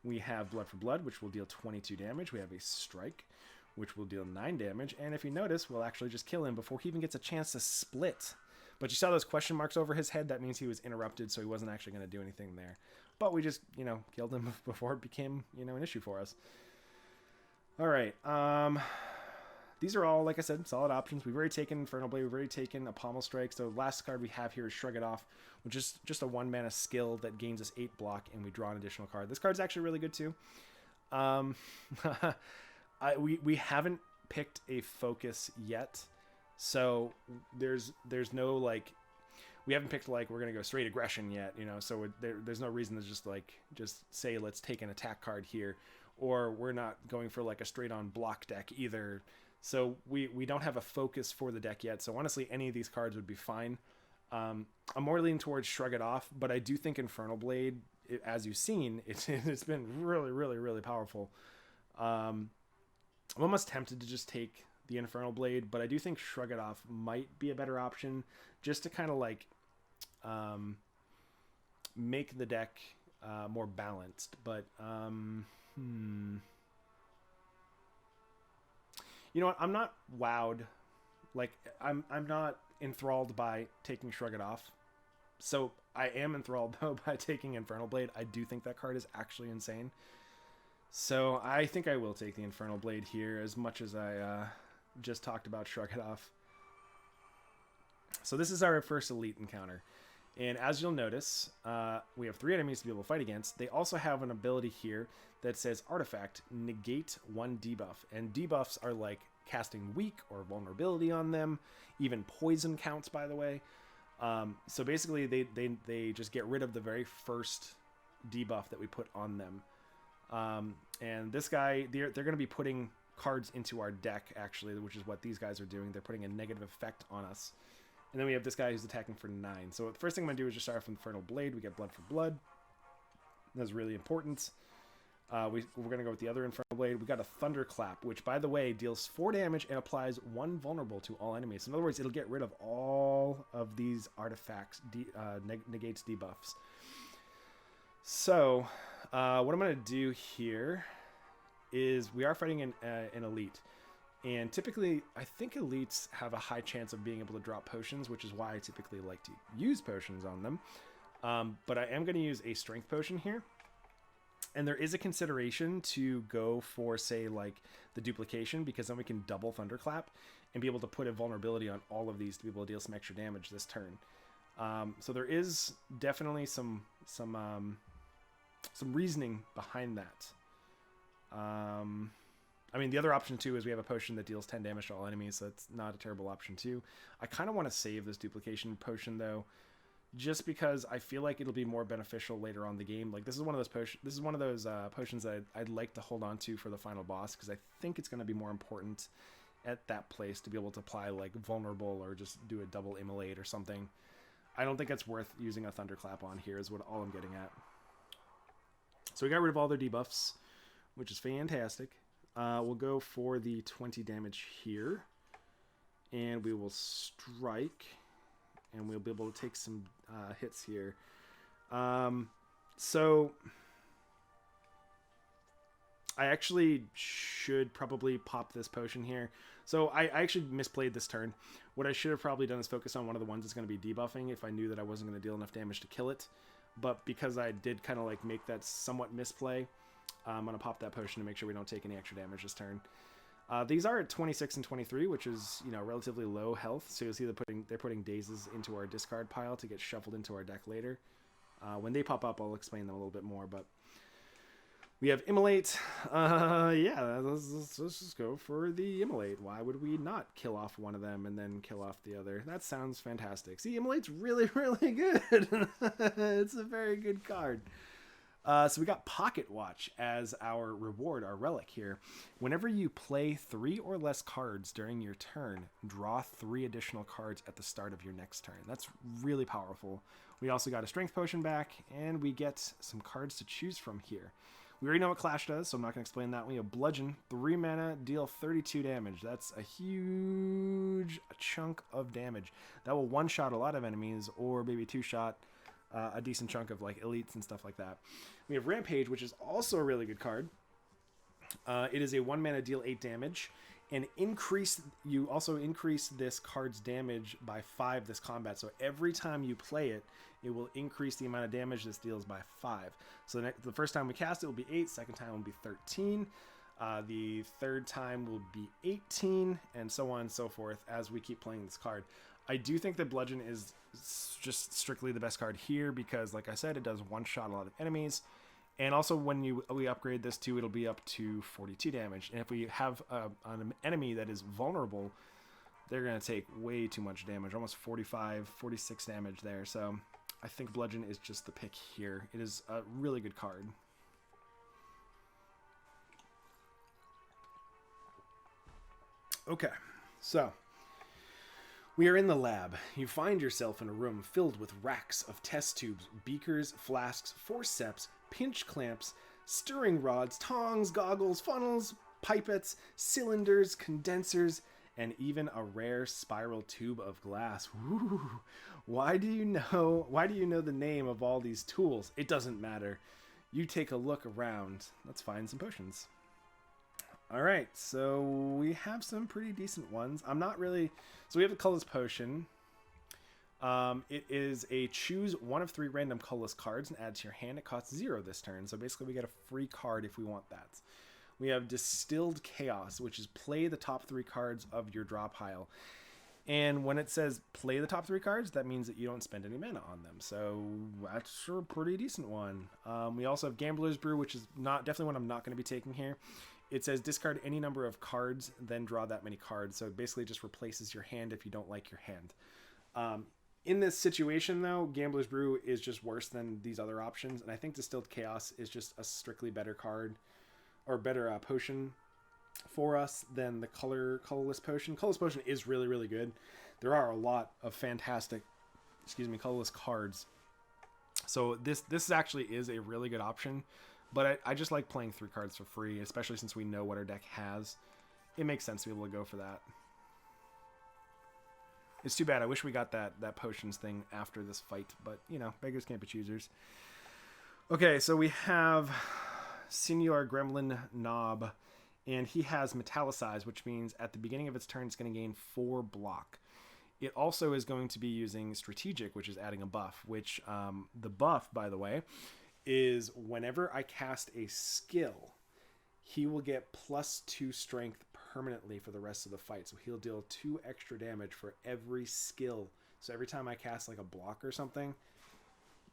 We have Blood for Blood, which will deal 22 damage. We have a Strike, which will deal 9 damage. And if you notice, we'll actually just kill him before he even gets a chance to split. But you saw those question marks over his head. That means he was interrupted, so he wasn't actually going to do anything there. But we just, you know, killed him before it became, you know, an issue for us. All right. These are all, like I said, solid options. We've already taken Infernal Blade. We've already taken a Pommel Strike. So the last card we have here is Shrug It Off, which is just a 1-mana skill that gains us 8 block, and we draw an additional card. This card's actually really good, too. We haven't picked a focus yet. So there's no, like... We haven't picked, like, we're going to go straight aggression yet, you know, so there's no reason to just say, let's take an attack card here. Or we're not going for, like, a straight-on block deck either. So we don't have a focus for the deck yet. So honestly, any of these cards would be fine. I'm more leaning towards Shrug It Off, but I do think Infernal Blade, as you've seen, it's been really, really, really powerful. I'm almost tempted to just take the Infernal Blade, but I do think Shrug It Off might be a better option just to kind of like make the deck more balanced. But you know what? I'm not wowed. Like, I'm not enthralled by taking Shrug It Off. So I am enthralled, though, by taking Infernal Blade. I do think that card is actually insane. So I think I will take the Infernal Blade here, as much as I just talked about Shrug It Off. So this is our first elite encounter. And as you'll notice, we have 3 enemies to be able to fight against. They also have an ability here that says Artifact, negate 1 debuff. And debuffs are like casting weak or vulnerability on them. Even poison counts, by the way. So basically, they just get rid of the very first debuff that we put on them. And this guy, they're going to be putting cards into our deck, actually, which is what these guys are doing. They're putting a negative effect on us. And then we have this guy who's attacking for 9. So the first thing I'm going to do is just start off with Infernal Blade. We get Blood for Blood. That's really important. We're going to go with the other Infernal Blade. We got a Thunderclap, which, by the way, deals 4 damage and applies 1 vulnerable to all enemies. So in other words, it'll get rid of all of these artifacts, negates debuffs. So what I'm going to do here is we are fighting an elite. And typically, I think elites have a high chance of being able to drop potions, which is why I typically like to use potions on them. But I am going to use a strength potion here. And there is a consideration to go for, say, like the duplication, because then we can double Thunderclap and be able to put a vulnerability on all of these to be able to deal some extra damage this turn. So there is definitely some reasoning behind that. I mean, the other option too is we have a potion that deals 10 damage to all enemies, so it's not a terrible option too. I kind of want to save this duplication potion though, just because I feel like it'll be more beneficial later on in the game. Like this is one of those potions that I'd like to hold on to for the final boss, because I think it's going to be more important at that place to be able to apply like vulnerable or just do a double immolate or something. I don't think it's worth using a Thunderclap on here is what all I'm getting at. So we got rid of all their debuffs, which is fantastic. We'll go for the 20 damage here, and we will strike, and we'll be able to take some hits here. So I actually should probably pop this potion here. So I actually misplayed this turn. What I should have probably done is focus on one of the ones that's going to be debuffing if I knew that I wasn't going to deal enough damage to kill it. But because I did kind of like make that somewhat misplay, I'm going to pop that potion to make sure we don't take any extra damage this turn. These are at 26 and 23, which is, you know, relatively low health. So you'll see they're putting dazes into our discard pile to get shuffled into our deck later. When they pop up, I'll explain them a little bit more. But we have Immolate. Yeah, let's just go for the Immolate. Why would we not kill off one of them and then kill off the other? That sounds fantastic. See, Immolate's really, really good. It's a very good card. So we got Pocket Watch as our reward, our relic here. Whenever you play 3 or less cards during your turn, draw 3 additional cards at the start of your next turn. That's really powerful. We also got a Strength Potion back, and we get some cards to choose from here. We already know what Clash does, so I'm not going to explain that. We have Bludgeon, 3 mana, deal 32 damage. That's a huge chunk of damage. That will one-shot a lot of enemies, or maybe two-shot a decent chunk of like elites and stuff like that. We have Rampage, which is also a really good card. It is a 1 mana, deal 8 damage, and you also increase this card's damage by 5 this combat. So every time you play it, it will increase the amount of damage this deals by 5. So the first time we cast it will be 8, second time will be 13, the third time will be 18, and so on and so forth as we keep playing this card. I do think that Bludgeon is just strictly the best card here because, like I said, it does one-shot a lot of enemies. And also when we upgrade this too, it'll be up to 42 damage. And if we have an enemy that is vulnerable, they're going to take way too much damage, almost 45, 46 damage there. So I think Bludgeon is just the pick here. It is a really good card. Okay, so we are in the lab. You find yourself in a room filled with racks of test tubes, beakers, flasks, forceps, pinch clamps, stirring rods, tongs, goggles, funnels, pipettes, cylinders, condensers, and even a rare spiral tube of glass. Ooh. Why do you know the name of all these tools? It doesn't matter. You take a look around. Let's find some potions. All right, so we have some pretty decent ones. So we have a colorless potion. It is a choose 1 of 3 random colorless cards and add to your hand. It costs 0 this turn. So basically we get a free card if we want that. We have Distilled Chaos, which is play the top 3 cards of your draw pile. And when it says play the top 3 cards, that means that you don't spend any mana on them. So that's a pretty decent one. We also have Gambler's Brew, which is definitely one I'm not going to be taking here. It says discard any number of cards, then draw that many cards. So it basically just replaces your hand if you don't like your hand. In this situation, though, Gambler's Brew is just worse than these other options. And I think Distilled Chaos is just a strictly better card, or better potion for us than the colorless potion. Colorless potion is really, really good. There are a lot of fantastic, colorless cards. So this actually is a really good option. But I just like playing 3 cards for free, especially since we know what our deck has. It makes sense to be able to go for that. It's too bad. I wish we got that potions thing after this fight, but, you know, beggars can't be choosers. Okay, so we have Senior Gremlin Knob, and he has Metallicize, which means at the beginning of its turn, it's going to gain 4 block. It also is going to be using Strategic, which is adding a buff, which the buff, by the way, is whenever I cast a skill, he will get +2 strength permanently for the rest of the fight. So he'll deal 2 extra damage for every skill. So every time I cast like a block or something,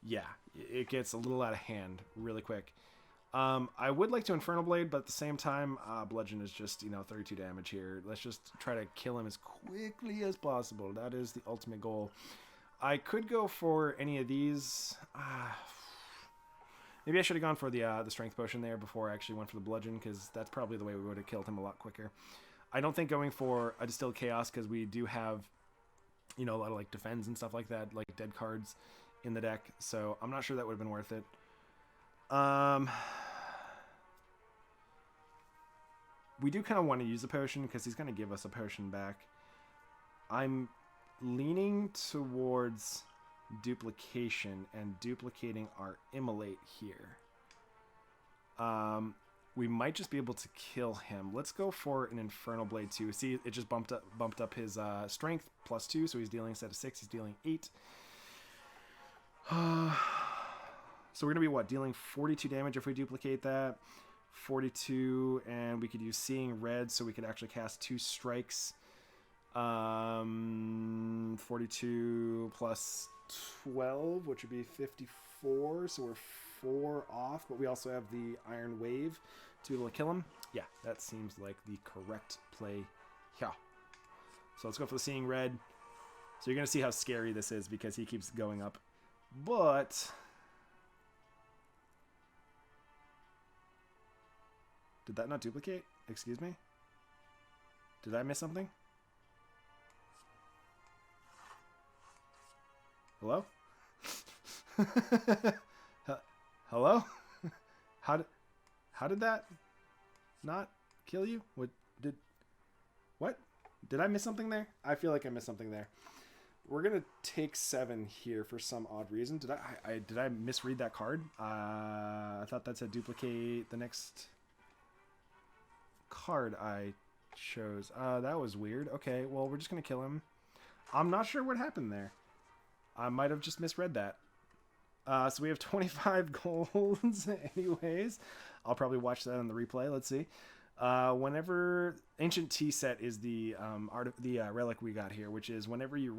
yeah, it gets a little out of hand really quick. I would like to Infernal Blade, but at the same time, Bludgeon is just, you know, 32 damage here. Let's just try to kill him as quickly as possible. That is the ultimate goal. I could go for any of these. Maybe I should have gone for the Strength Potion there before I actually went for the Bludgeon, because that's probably the way we would have killed him a lot quicker. I don't think going for a Distilled Chaos, because we do have, you know, a lot of like defense and stuff like that, like dead cards in the deck. So I'm not sure that would have been worth it. We do kind of want to use a potion because he's going to give us a potion back. I'm leaning towards duplication and duplicating our Immolate here. We might just be able to kill him. Let's go for an Infernal Blade too. See, it just bumped up his strength +2, so he's dealing, instead of 6, he's dealing 8. So we're gonna be what, dealing 42 damage if we duplicate that. 42, and we could use Seeing Red, so we could actually cast 2 strikes. 42 plus 12, which would be 54, so we're 4 off, but we also have the Iron Wave to be able to kill him. Yeah, that seems like the correct play. Yeah. So let's go for the Seeing Red. So you're going to see how scary this is because he keeps going up. But did that not duplicate? Excuse me? Did I miss something? Hello? Hello? How did that not kill you? What? Did I miss something there? I feel like I missed something there. We're gonna take 7 here for some odd reason. Did I misread that card? I thought that said duplicate the next card I chose. That was weird. Okay, well, we're just gonna kill him. I'm not sure what happened there. I might have just misread that. So we have 25 golds anyways. I'll probably watch that on the replay. Let's see. Whenever Ancient Tea Set is the relic we got here, which is whenever you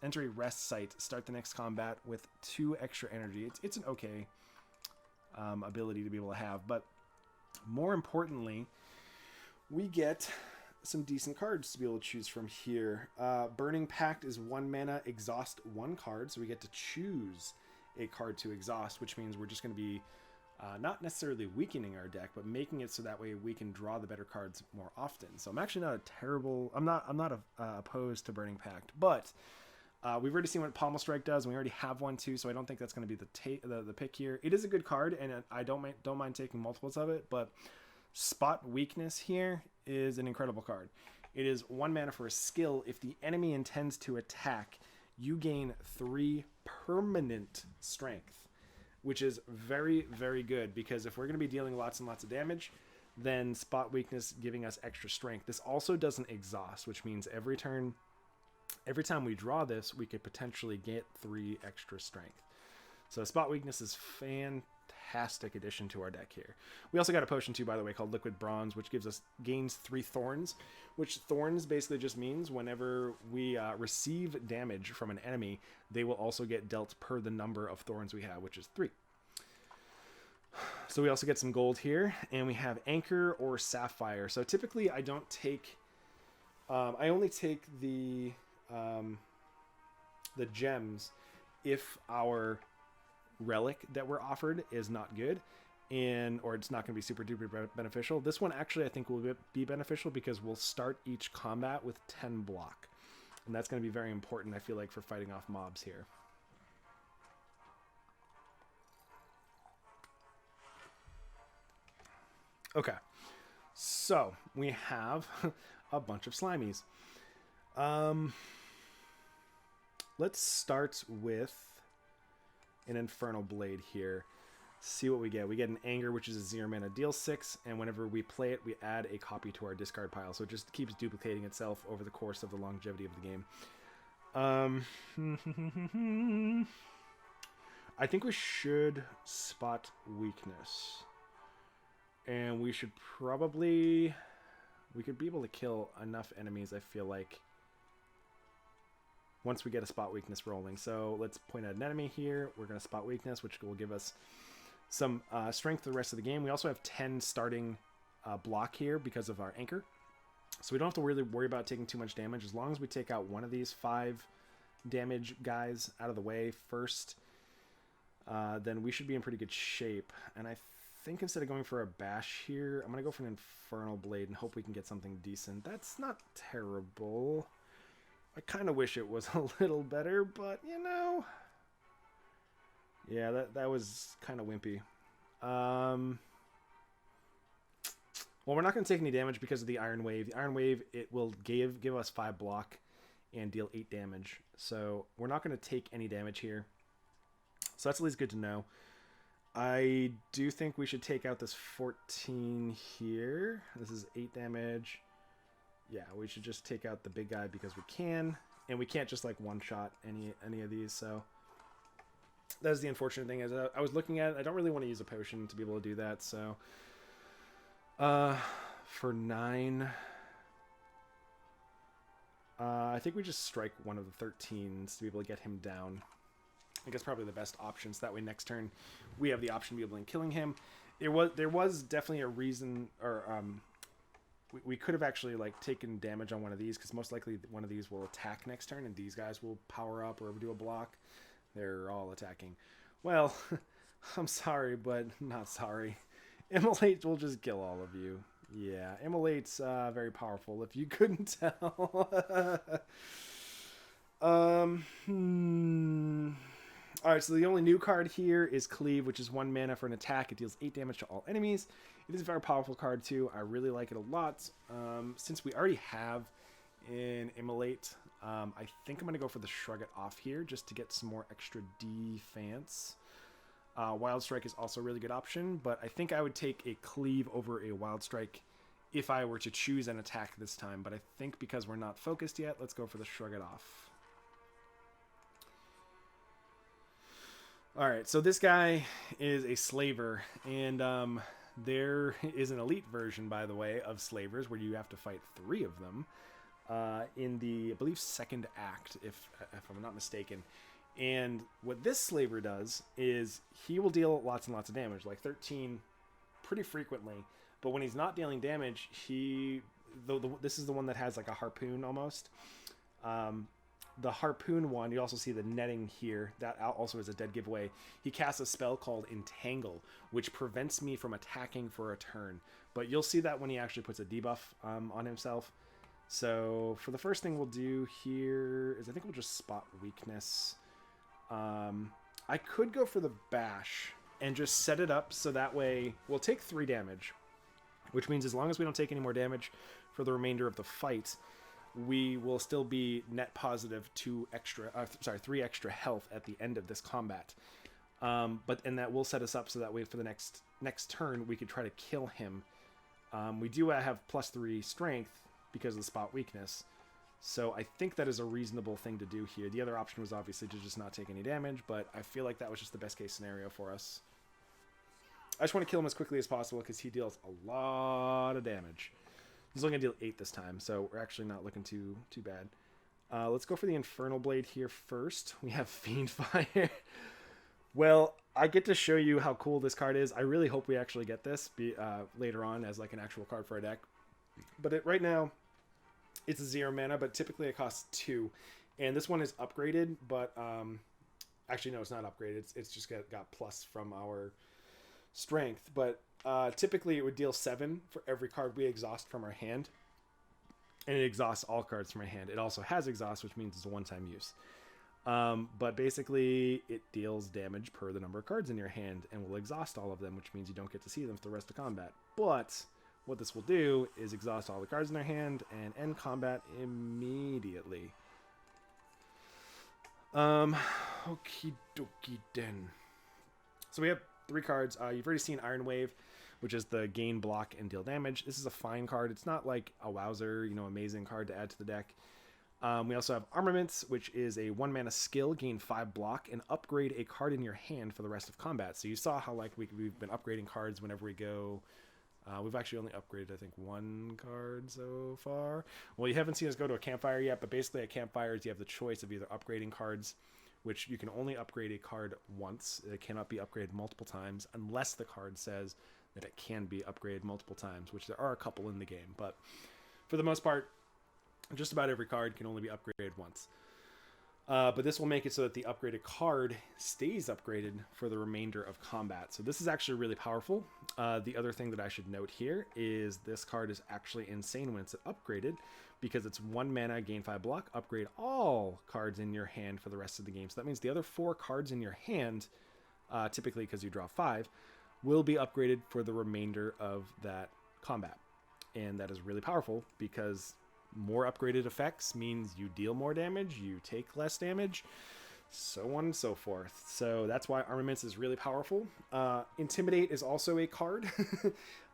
enter a rest site, start the next combat with 2 extra energy. It's an okay ability to be able to have, but more importantly, we get some decent cards to be able to choose from here. Burning Pact is 1 mana, exhaust 1 card, so we get to choose a card to exhaust, which means we're just going to be not necessarily weakening our deck, but making it so that way we can draw the better cards more often. So I'm actually not I'm not opposed to Burning Pact, but we've already seen what Pommel Strike does, and we already have one too, so I don't think that's going to be the pick here. It is a good card, and I don't mind taking multiples of it, but Spot Weakness here is an incredible card. It is 1 mana for a skill. If the enemy intends to attack, you gain 3 permanent strength, which is very, very good, because if we're going to be dealing lots and lots of damage, then Spot Weakness giving us extra strength. This also doesn't exhaust, which means every time we draw this, we could potentially get 3 extra strength. So Spot Weakness is fantastic addition to our deck here. We also got a potion too, by the way, called Liquid Bronze, which gains 3 thorns, which thorns basically just means whenever we receive damage from an enemy, they will also get dealt per the number of thorns we have, which is 3. So we also get some gold here, and we have Anchor or Sapphire. So typically I don't take, I only take the gems if our relic that we're offered is not good, or it's not going to be super duper beneficial. This one actually I think will be beneficial because we'll start each combat with 10 block, and that's going to be very important, I feel like, for fighting off mobs here. Okay. So we have a bunch of slimies. Let's start with an Infernal Blade here. See what we get. We get an Anger, which is a 0 mana, deal 6, and whenever we play it, we add a copy to our discard pile. So it just keeps duplicating itself over the course of the longevity of the game. I think we should spot weakness. And we should probably... We could be able to kill enough enemies, I feel like, once we get a spot weakness rolling. So let's point at an enemy here. We're going to spot weakness, which will give us some strength for the rest of the game. We also have 10 starting block here because of our anchor. So we don't have to really worry about taking too much damage. As long as we take out one of these 5 damage guys out of the way first, then we should be in pretty good shape. And I think instead of going for a bash here, I'm going to go for an Infernal Blade and hope we can get something decent. That's not terrible. I kind of wish it was a little better, but, you know... Yeah, that was kind of wimpy. Well, we're not going to take any damage because of the Iron Wave. The Iron Wave, it will give us 5 block and deal 8 damage. So we're not going to take any damage here. So that's at least good to know. I do think we should take out this 14 here. This is 8 damage. Yeah, we should just take out the big guy because we can. And we can't just, like, one-shot any of these, so... That's the unfortunate thing. Is I was looking at it. I don't really want to use a potion to be able to do that, so... for 9... I think we just strike one of the 13s to be able to get him down. I guess probably the best option, so that way next turn we have the option to be able to killing him. There was definitely a reason, or we could have actually like taken damage on one of these, because most likely one of these will attack next turn, and these guys will power up or do a block. They're all attacking. Well, I'm sorry, but not sorry. Immolate will just kill all of you. Yeah, Immolate's very powerful, if you couldn't tell. Alright, so the only new card here is Cleave, which is 1 mana for an attack. It deals 8 damage to all enemies. It is a very powerful card, too. I really like it a lot. Since we already have an Immolate, I think I'm going to go for the Shrug It Off here, just to get some more extra defense. Wild Strike is also a really good option, but I think I would take a Cleave over a Wild Strike if I were to choose an attack this time. But I think because we're not focused yet, let's go for the Shrug It Off. Alright, so this guy is a Slaver, and there is an elite version, by the way, of Slavers, where you have to fight 3 of them in the, I believe, 2nd act, if I'm not mistaken. And what this Slaver does is he will deal lots and lots of damage, like 13 pretty frequently. But when he's not dealing damage, this is the one that has like a harpoon almost. The harpoon one, you also see the netting here. That also is a dead giveaway. He casts a spell called Entangle, which prevents me from attacking for a turn. But you'll see that when he actually puts a debuff on himself. So for the first thing we'll do here is I think we'll just spot weakness. I could go for the bash and just set it up so that way we'll take 3 damage, which means as long as we don't take any more damage for the remainder of the fight, we will still be net positive 3 extra health at the end of this combat. And that will set us up so that way for the next turn we could try to kill him. We do have +3 strength because of the spot weakness. So I think that is a reasonable thing to do here. The other option was obviously to just not take any damage, but I feel like that was just the best case scenario for us. I just want to kill him as quickly as possible because he deals a lot of damage. He's only going to deal 8 this time, so we're actually not looking too bad. Let's go for the Infernal Blade here first. We have Fiendfire. Well, I get to show you how cool this card is. I really hope we actually get this later on as like an actual card for our deck. But right now, it's a 0 mana, but typically it costs 2. And this one is upgraded, but actually, no, it's not upgraded. It's just got plus from our strength. But typically it would deal 7 for every card we exhaust from our hand. And it exhausts all cards from our hand. It also has exhaust, which means it's a one-time use. But basically, it deals damage per the number of cards in your hand and will exhaust all of them, which means you don't get to see them for the rest of combat. But what this will do is exhaust all the cards in their hand and end combat immediately. Okie dokie den. So we have 3 cards. You've already seen Iron Wave, which is the gain, block, and deal damage. This is a fine card. It's not like a wowzer, amazing card to add to the deck. We also have Armaments, which is a 1-mana skill, gain 5 block, and upgrade a card in your hand for the rest of combat. So you saw how we've been upgrading cards whenever we go. We've actually only upgraded, I think, 1 card so far. Well, you haven't seen us go to a campfire yet, but basically at campfires you have the choice of either upgrading cards, which you can only upgrade a card once. It cannot be upgraded multiple times unless the card says that it can be upgraded multiple times, which there are a couple in the game. But for the most part, just about every card can only be upgraded once. But this will make it so that the upgraded card stays upgraded for the remainder of combat. So this is actually really powerful. The other thing that I should note here is this card is actually insane when it's upgraded, because it's 1 mana, gain 5 block, upgrade all cards in your hand for the rest of the game. So that means the other 4 cards in your hand, typically because you draw 5, will be upgraded for the remainder of that combat. And that is really powerful because more upgraded effects means you deal more damage, you take less damage, so on and so forth. So that's why Armaments is really powerful. Intimidate is also a card.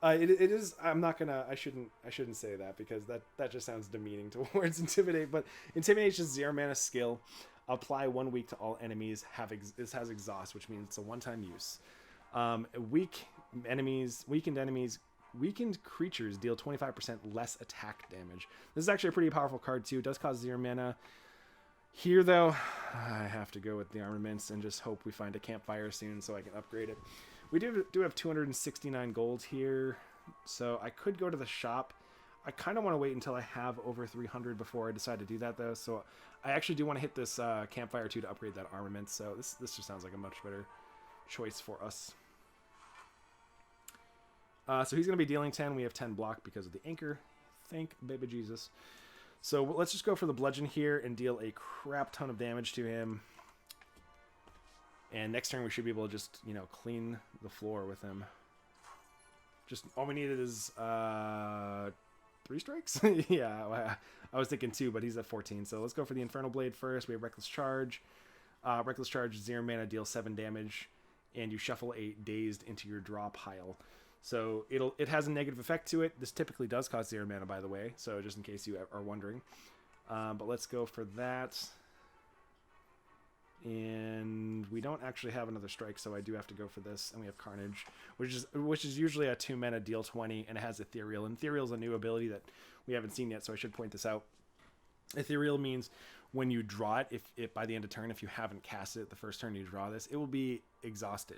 It is. I shouldn't say that because that just sounds demeaning towards Intimidate. But Intimidate is just 0 mana skill. Apply 1 week to all enemies. This has exhaust, which means it's a one-time use. Weakened creatures deal 25% less attack damage. This is actually a pretty powerful card too. It does cost 0 mana. Here though, I have to go with the Armaments and just hope we find a campfire soon so I can upgrade it. We do have 269 gold here, so I could go to the shop. I kind of want to wait until I have over 300 before I decide to do that though. So I actually do want to hit this campfire too to upgrade that Armament. So this just sounds like a much better choice for us. So he's going to be dealing 10. We have 10 block because of the anchor. Thank baby Jesus. So let's just go for the bludgeon here and deal a crap ton of damage to him. And next turn we should be able to just, clean the floor with him. Just all we needed is 3 strikes? Yeah, I was thinking 2, but he's at 14. So let's go for the Infernal Blade first. We have Reckless Charge. Reckless Charge, 0 mana, deal 7 damage. And you shuffle a Dazed into your draw pile. So it has a negative effect to it. This typically does cost 0 mana, by the way, so just in case you are wondering. But let's go for that. And we don't actually have another strike, so I do have to go for this. And we have Carnage, which is usually a 2 mana, deal 20, and it has Ethereal. And Ethereal is a new ability that we haven't seen yet, so I should point this out. Ethereal means when you draw it, if by the end of turn, if you haven't cast it the first turn you draw this, it will be exhausted.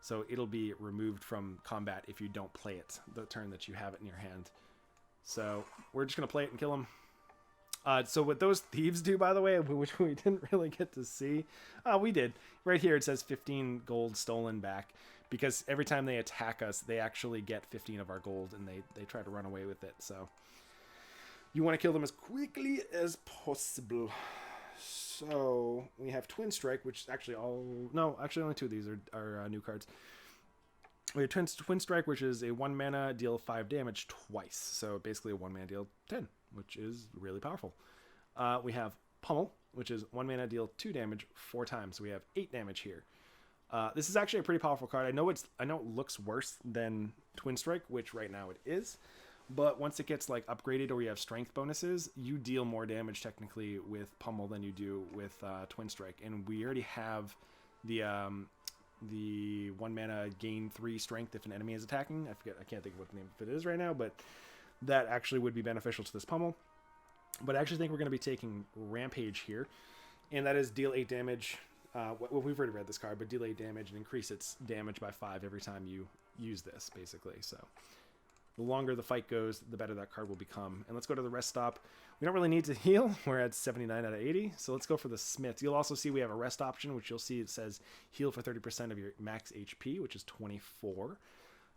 So it'll be removed from combat if you don't play it the turn that you have it in your hand. So we're just going to play it and kill him. So what those thieves do, by the way, which we didn't really get to see, we did. Right here it says 15 gold stolen back, because every time they attack us, they actually get 15 of our gold, and they try to run away with it. So you want to kill them as quickly as possible. So we have Twin Strike, which actually only 2 of these are new cards. We have Twin Strike, which is a 1 mana, deal 5 damage twice. So basically a 1 mana, deal 10, which is really powerful. We have Pummel, which is 1 mana, deal 2 damage 4 times. So we have 8 damage here. This is actually a pretty powerful card. I know it looks worse than Twin Strike, which right now it is. But once it gets upgraded or you have strength bonuses, you deal more damage technically with Pummel than you do with Twin Strike. And we already have the 1 mana gain 3 strength if an enemy is attacking. I can't think of what the name of it is right now, but that actually would be beneficial to this Pummel. But I actually think we're going to be taking Rampage here, and that is deal 8 damage. We've already read this card, but deal 8 damage and increase its damage by 5 every time you use this, basically. So the longer the fight goes, the better that card will become. And let's go to the rest stop. We don't really need to heal. We're at 79 out of 80. So let's go for the Smith. You'll also see we have a rest option, which you'll see it says heal for 30% of your max HP, which is 24.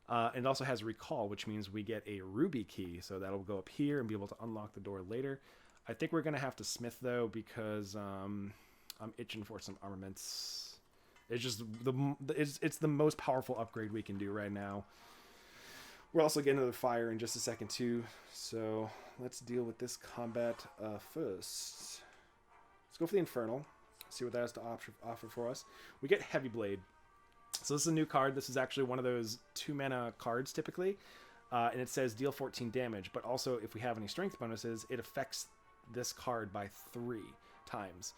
And it also has Recall, which means we get a Ruby key. So that'll go up here and be able to unlock the door later. I think we're going to have to Smith, though, because I'm itching for some armaments. It's just it's the most powerful upgrade we can do right now. We're also getting another fire in just a second too. So let's deal with this combat first. Let's go for the Infernal. See what that has to offer for us. We get Heavy Blade. So this is a new card. This is actually one of those 2-mana cards typically. And it says deal 14 damage. But also if we have any strength bonuses, it affects this card by 3 times.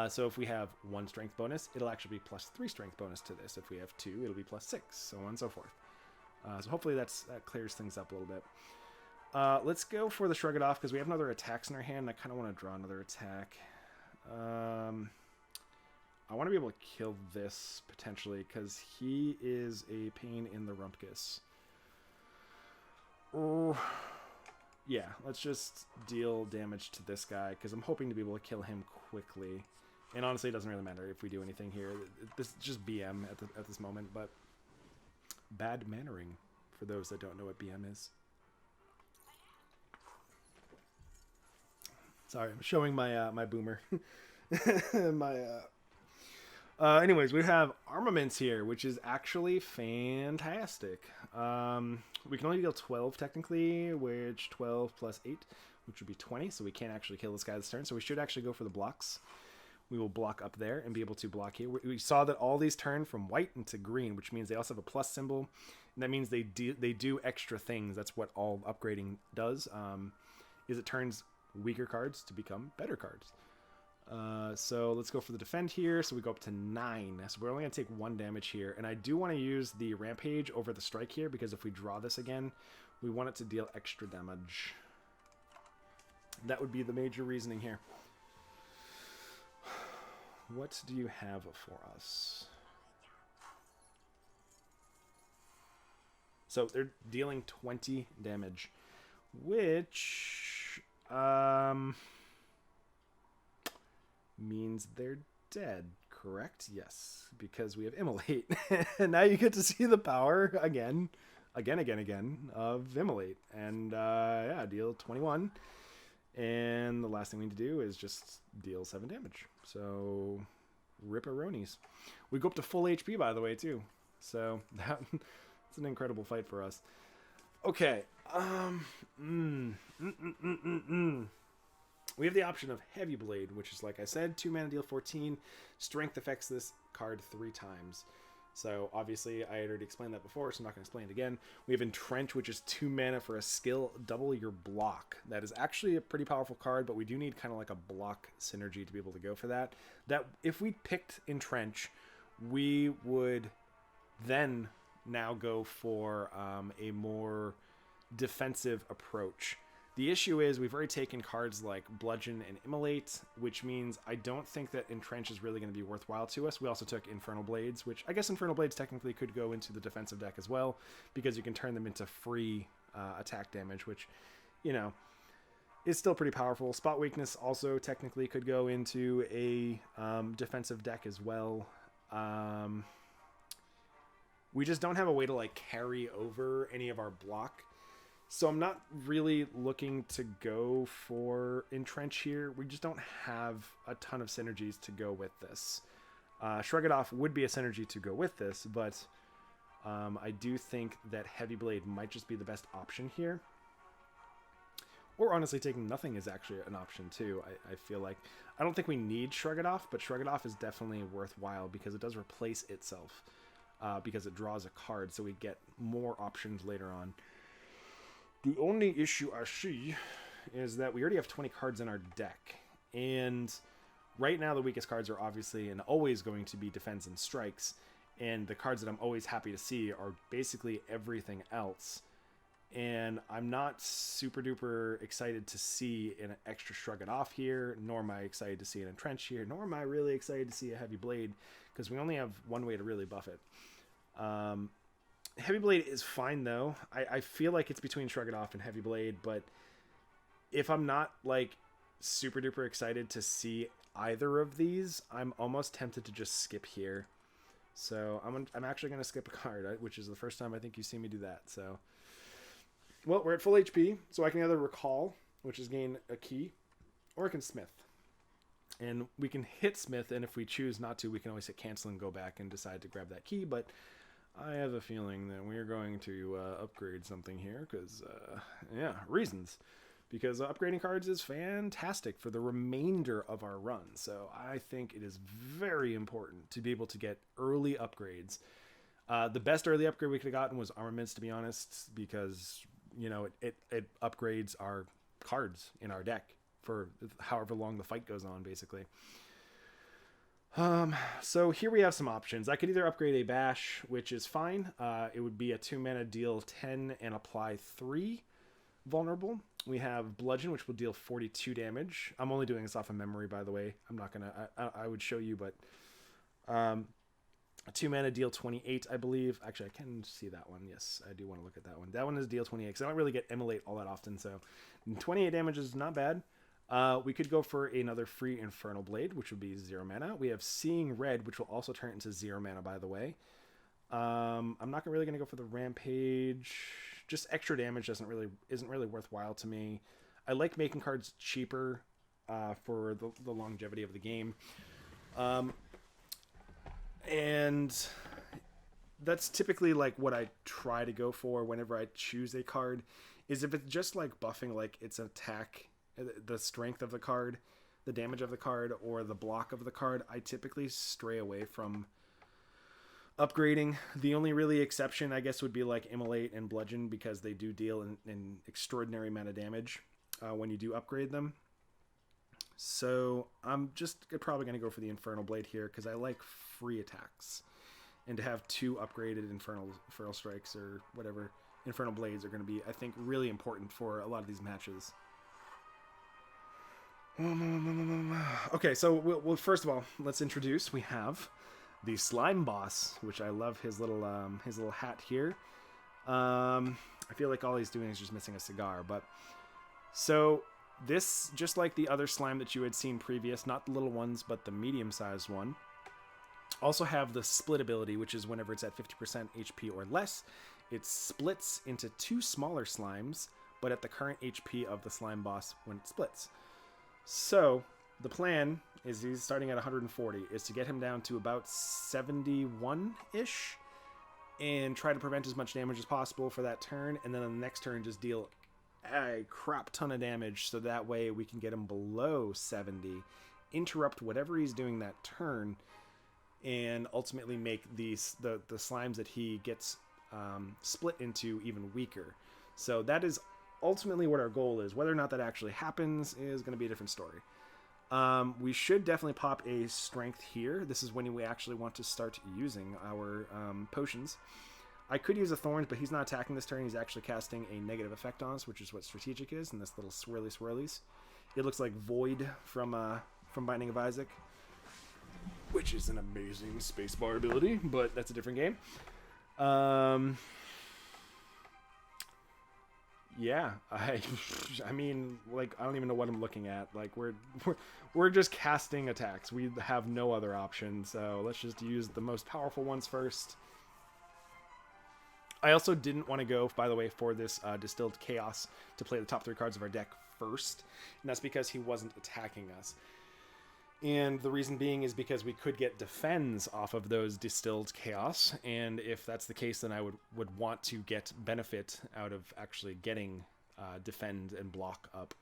So if we have 1 strength bonus, it'll actually be +3 strength bonus to this. If we have 2, it'll be +6, so on and so forth. So hopefully that clears things up a little bit. Let's go for the Shrug It Off because we have another attacks in our hand. And I kind of want to draw another attack. I want to be able to kill this potentially because he is a pain in the rumpkus. Oh, yeah, let's just deal damage to this guy because I'm hoping to be able to kill him quickly. And honestly, it doesn't really matter if we do anything here. This is just BM at this moment, but bad mannering for those that don't know what BM is. Sorry, I'm showing my my boomer. Anyways, we have armaments here, which is actually fantastic. We can only deal 12 technically, which 12 plus 8, which would be 20. So we can't actually kill this guy this turn. So we should actually go for the blocks. We will block up there and be able to block here. We saw that all these turn from white into green, which means they also have a plus symbol. And that means they do extra things. That's what all upgrading does. Is it turns weaker cards to become better cards. So let's go for the defend here. So we go up to 9. So we're only going to take 1 damage here. And I do want to use the rampage over the strike here because if we draw this again, we want it to deal extra damage. That would be the major reasoning here. What do you have for us? So they're dealing 20 damage, which means they're dead, correct? Yes, because we have Immolate. And now you get to see the power again of Immolate. And yeah, deal 21. And the last thing we need to do is just deal 7 damage. So rip-a-ronies. We go up to full HP, by the way, too. So that's an incredible fight for us. Okay. We have the option of Heavy Blade, which is, like I said, 2 mana, deal 14. Strength affects this card 3 times. So, obviously, I had already explained that before, so I'm not going to explain it again. We have Entrench, which is 2 mana for a skill, double your block. That is actually a pretty powerful card, but we do need kind of like a block synergy to be able to go for that. That if we picked Entrench, we would then now go for a more defensive approach. The issue is we've already taken cards like Bludgeon and Immolate, which means I don't think that Entrench is really going to be worthwhile to us. We also took Infernal Blades, which I guess Infernal Blades technically could go into the defensive deck as well, because you can turn them into free attack damage, which, you know, is still pretty powerful. Spot Weakness also technically could go into a defensive deck as well. We just don't have a way to like carry over any of our block. So I'm not really looking to go for Entrench here. We just don't have a ton of synergies to go with this. Shrug It Off would be a synergy to go with this, but I do think that Heavy Blade might just be the best option here. Or honestly, taking nothing is actually an option too. I feel like, I don't think we need Shrug It Off, but Shrug It Off is definitely worthwhile because it does replace itself. Because it draws a card, so we get more options later on. The only issue I see is that we already have 20 cards in our deck. And right now the weakest cards are obviously and always going to be defense and strikes. And the cards that I'm always happy to see are basically everything else. And I'm not super duper excited to see an extra Shrug It Off here, nor am I excited to see an Entrench here, nor am I really excited to see a Heavy Blade, because we only have one way to really buff it. Heavy Blade is fine though. I feel like it's between Shrug It Off and Heavy Blade, but if I'm not like super duper excited to see either of these, I'm almost tempted to just skip here. So I'm actually going to skip a card, which is the first time I think you see me do that. So, well, we're at full HP, so I can either recall, which is gain a key, or I can smith. And we can hit Smith, and if we choose not to, we can always hit cancel and go back and decide to grab that key. But I have a feeling that we're going to upgrade something here because, yeah, reasons. Because upgrading cards is fantastic for the remainder of our run. So I think it is very important to be able to get early upgrades. The best early upgrade we could have gotten was armaments, to be honest, because, you know, it upgrades our cards in our deck for however long the fight goes on, basically. So here we have some options. I could either upgrade a Bash, which is fine. It would be a 2-mana, deal 10 and apply 3 vulnerable. We have Bludgeon, which will deal 42 damage. I'm only doing this off of memory, by the way. I'm not gonna, I would show you, but a 2-mana, deal 28, I believe. Actually, I can see that one. Yes, I do want to look at that one. That one is deal 28, because I don't really get Immolate all that often, so 28 damage is not bad. We could go for another free Infernal Blade, which would be 0 mana. We have Seeing Red, which will also turn into 0 mana, by the way. I'm not really going to go for the Rampage. Just extra damage isn't really worthwhile to me. I like making cards cheaper for the longevity of the game. And that's typically like what I try to go for whenever I choose a card, is if it's just like buffing like its attack, the strength of the card, the damage of the card, or the block of the card, I typically stray away from upgrading. The only really exception, I guess, would be like Immolate and Bludgeon, because they do deal in extraordinary amount of damage when you do upgrade them. So I'm just probably going to go for the Infernal Blade here, because I like free attacks. And to have 2 upgraded Infernal Strikes or whatever, Infernal Blades, are going to be, I think, really important for a lot of these matches. Okay, so we'll first of all, let's introduce. We have the Slime Boss, which I love his little hat here. I feel like all he's doing is just missing a cigar. But so this, just like the other slime that you had seen previous, not the little ones, but the medium-sized one, also have the split ability, which is whenever it's at 50% HP or less, it splits into 2 smaller slimes, but at the current HP of the Slime Boss when it splits. So the plan is, he's starting at 140, is to get him down to about 71-ish and try to prevent as much damage as possible for that turn, and then on the next turn just deal a crap ton of damage, so that way we can get him below 70, interrupt whatever he's doing that turn, and ultimately make the slimes that he gets split into even weaker. So that is ultimately what our goal is. Whether or not that actually happens is going to be a different story. We should definitely pop a strength here. This is when we actually want to start using our potions. I could use a thorns, but he's not attacking this turn. He's actually casting a negative effect on us, which is what strategic is, and this little swirlies. It looks like Void from Binding of Isaac, which is an amazing spacebar ability, but that's a different game. Yeah, I mean, like, I don't even know what I'm looking at. Like, we're just casting attacks. We have no other option, so let's just use the most powerful ones first. I also didn't want to go, by the way, for this Distilled Chaos to play the top 3 cards of our deck first, and that's because he wasn't attacking us. And the reason being is because we could get defends off of those Distilled Chaos, and if that's the case, then I would want to get benefit out of actually getting defend and block up.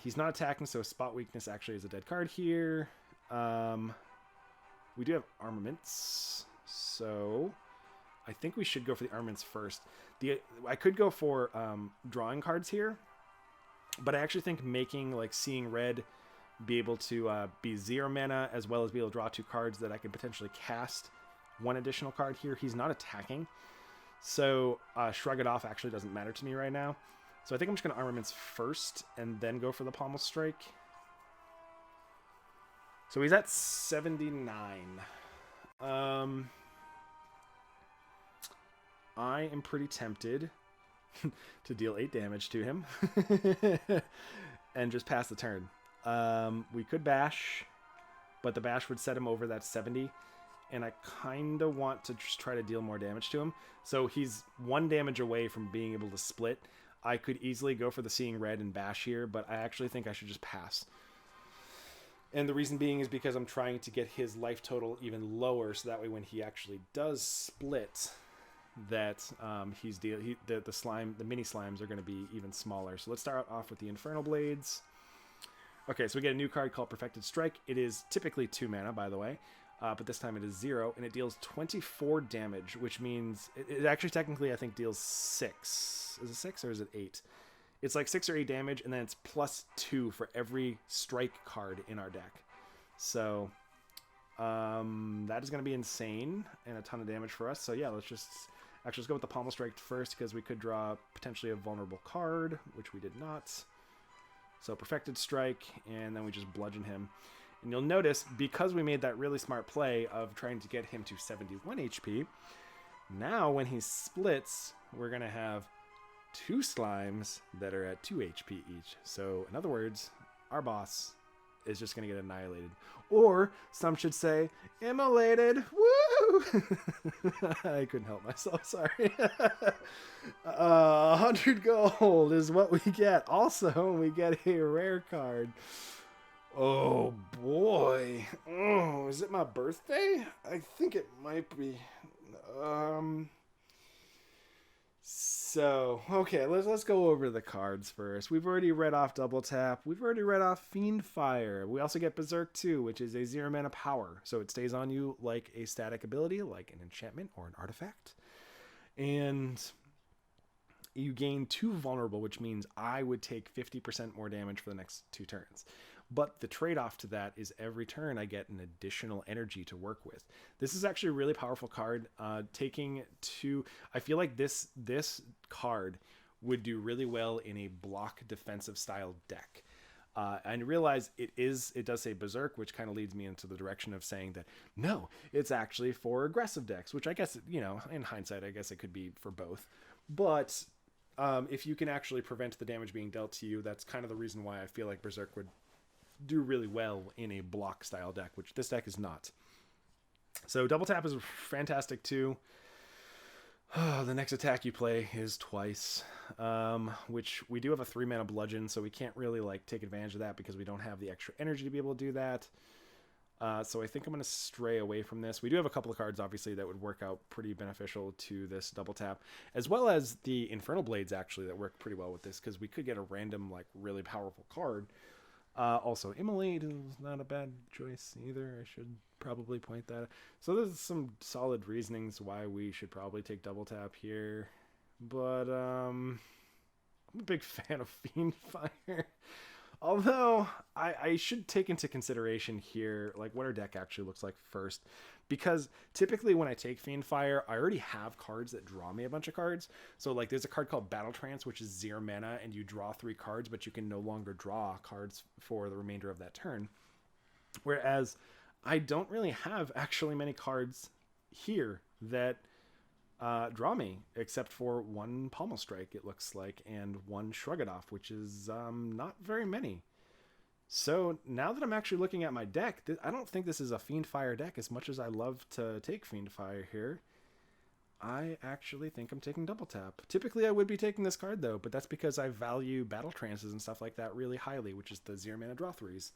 He's not attacking, so Spot Weakness actually is a dead card here. We do have armaments, so I think we should go for the armaments first. I could go for drawing cards here, but I actually think making like Seeing Red be able to be 0 mana, as well as be able to draw 2 cards that I could potentially cast 1 additional card here. He's not attacking, so Shrug It Off actually doesn't matter to me right now. So I think I'm just going to armaments first and then go for the Pommel Strike. So he's at 79. I am pretty tempted to deal 8 damage to him and just pass the turn. We could bash, but the bash would set him over that 70, and I kind of want to just try to deal more damage to him. So he's 1 damage away from being able to split. I could easily go for the Seeing Red and bash here, but I actually think I should just pass. And the reason being is because I'm trying to get his life total even lower, so that way when he actually does split, that the mini slimes are going to be even smaller. So let's start off with the Infernal Blades. Okay, so we get a new card called Perfected Strike. It is typically 2 mana, by the way, but this time it is 0, and it deals 24 damage, which means it actually technically I think deals 6. Is it 6 or is it 8? It's like 6 or 8 damage, and then it's +2 for every strike card in our deck. So that is going to be insane and a ton of damage for us. So yeah, let's go with the Pommel Strike first, because we could draw potentially a vulnerable card, which we did not. So Perfected Strike, and then we just bludgeon him. And you'll notice, because we made that really smart play of trying to get him to 71 HP, now when he splits, we're going to have 2 slimes that are at 2 HP each. So, in other words, our boss is just going to get annihilated. Or, some should say, immolated. Woo! I couldn't help myself, sorry. 100 gold is what we get. Also, we get a rare card. Oh, boy. Oh, is it my birthday? I think it might be. So, okay, let's go over the cards first. We've already read off Double Tap. We've already read off Fiend Fire. We also get Berserk 2, which is a 0 mana power. So it stays on you like a static ability, like an enchantment or an artifact. And you gain 2 vulnerable, which means I would take 50% more damage for the next 2 turns. But the trade-off to that is every turn I get an additional energy to work with. This is actually a really powerful card. Taking 2... I feel like this card would do really well in a block defensive style deck. And realize it does say Berserk, which kind of leads me into the direction of saying that, no, it's actually for aggressive decks, which I guess, in hindsight, I guess it could be for both. But if you can actually prevent the damage being dealt to you, that's kind of the reason why I feel like Berserk would do really well in a block style deck, which this deck is not. So Double Tap is fantastic too. The next attack you play is twice, which we do have a 3 mana bludgeon, so we can't really take advantage of that because we don't have the extra energy to be able to do that. So I think I'm going to stray away from this. We do have a couple of cards, obviously, that would work out pretty beneficial to this Double Tap, as well as the Infernal Blades, actually, that work pretty well with this, because we could get a random, really powerful card. Also, Immolate is not a bad choice either. I should probably point that out. So there's some solid reasonings why we should probably take Double Tap here. But I'm a big fan of Fiend Fire. Although, I should take into consideration here what our deck actually looks like first. Because typically when I take Fiend Fire, I already have cards that draw me a bunch of cards. So there's a card called Battle Trance, which is 0 mana, and you draw 3 cards, but you can no longer draw cards for the remainder of that turn. Whereas I don't really have actually many cards here that draw me, except for 1 Pommel Strike, it looks like, and 1 Shrug It Off, which is not very many. So now that I'm actually looking at my deck, I don't think this is a Fiend Fire deck. As much as I love to take Fiend Fire here, I actually think I'm taking Double Tap. Typically I would be taking this card though, but that's because I value Battle Trances and stuff like that really highly, which is the 0 mana draw 3s.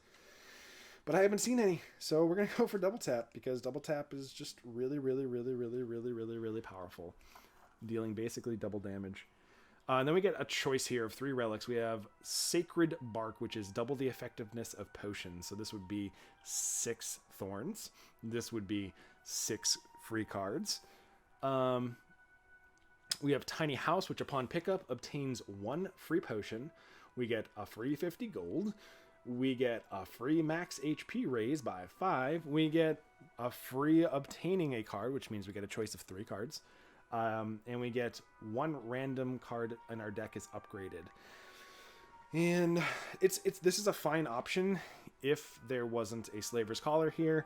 But I haven't seen any, so we're going to go for Double Tap, because Double Tap is just really, really, really, really, really, really, really powerful, dealing basically double damage. And then we get a choice here of 3 relics. We have Sacred Bark, which is double the effectiveness of potions. So this would be 6 thorns. This would be 6 free cards. We have Tiny House, which upon pickup obtains 1 free potion. We get a free 50 gold. We get a free max HP raise by 5. We get a free obtaining a card, which means we get a choice of 3 cards. And we get 1 random card in our deck is upgraded. And this is a fine option if there wasn't a Slaver's Collar here.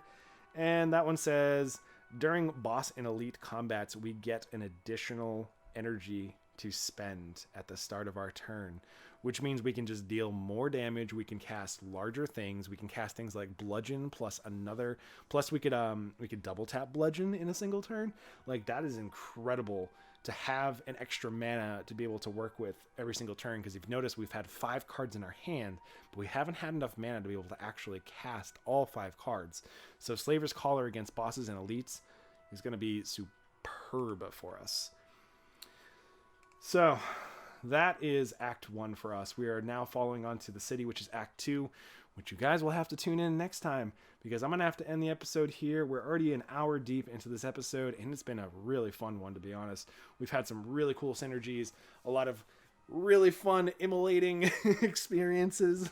And that one says, during boss and elite combats, we get an additional energy to spend at the start of our turn, which means we can just deal more damage. We can cast larger things. We can cast things like Bludgeon plus another. Plus we could double tap Bludgeon in a single turn. That is incredible to have an extra mana to be able to work with every single turn, because you've noticed we've had 5 cards in our hand, but we haven't had enough mana to be able to actually cast all 5 cards. So Slaver's Caller against bosses and elites is going to be superb for us. So that is Act 1 for us. We are now following on to the city, which is Act 2, which you guys will have to tune in next time, because I'm going to have to end the episode here. We're already an hour deep into this episode, and it's been a really fun one, to be honest. We've had some really cool synergies, a lot of really fun immolating experiences.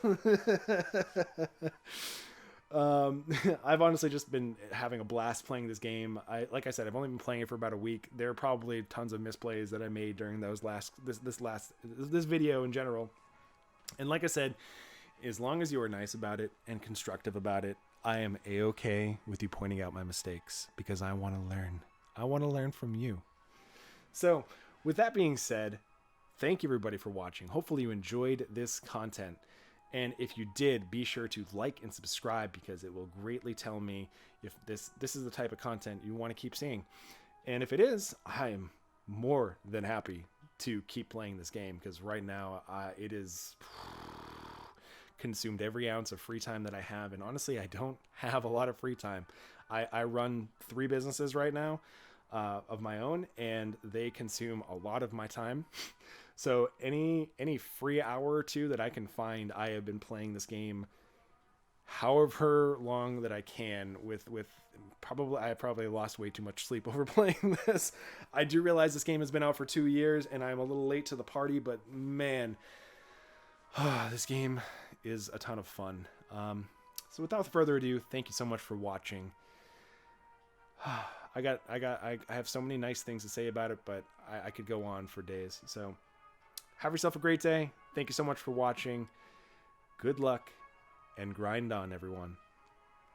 I've honestly just been having a blast playing this game. Like I said, I've only been playing it for about a week. There are probably tons of misplays that I made during this video in general. And like I said, as long as you are nice about it and constructive about it, I am a-okay with you pointing out my mistakes, because I want to learn. I want to learn from you. So with that being said, thank you everybody for watching. Hopefully you enjoyed this content. And if you did, be sure to like and subscribe, because it will greatly tell me if this is the type of content you want to keep seeing. And if it is, I am more than happy to keep playing this game, because right now it is consumed every ounce of free time that I have. And honestly, I don't have a lot of free time. I run 3 businesses right now of my own, and they consume a lot of my time. So any free hour or two that I can find, I have been playing this game however long that I can, with I probably lost way too much sleep over playing this. I do realize this game has been out for 2 years and I'm a little late to the party, but man, this game is a ton of fun. So without further ado, thank you so much for watching. I have so many nice things to say about it, but I could go on for days. So have yourself a great day. Thank you so much for watching. Good luck and grind on, everyone.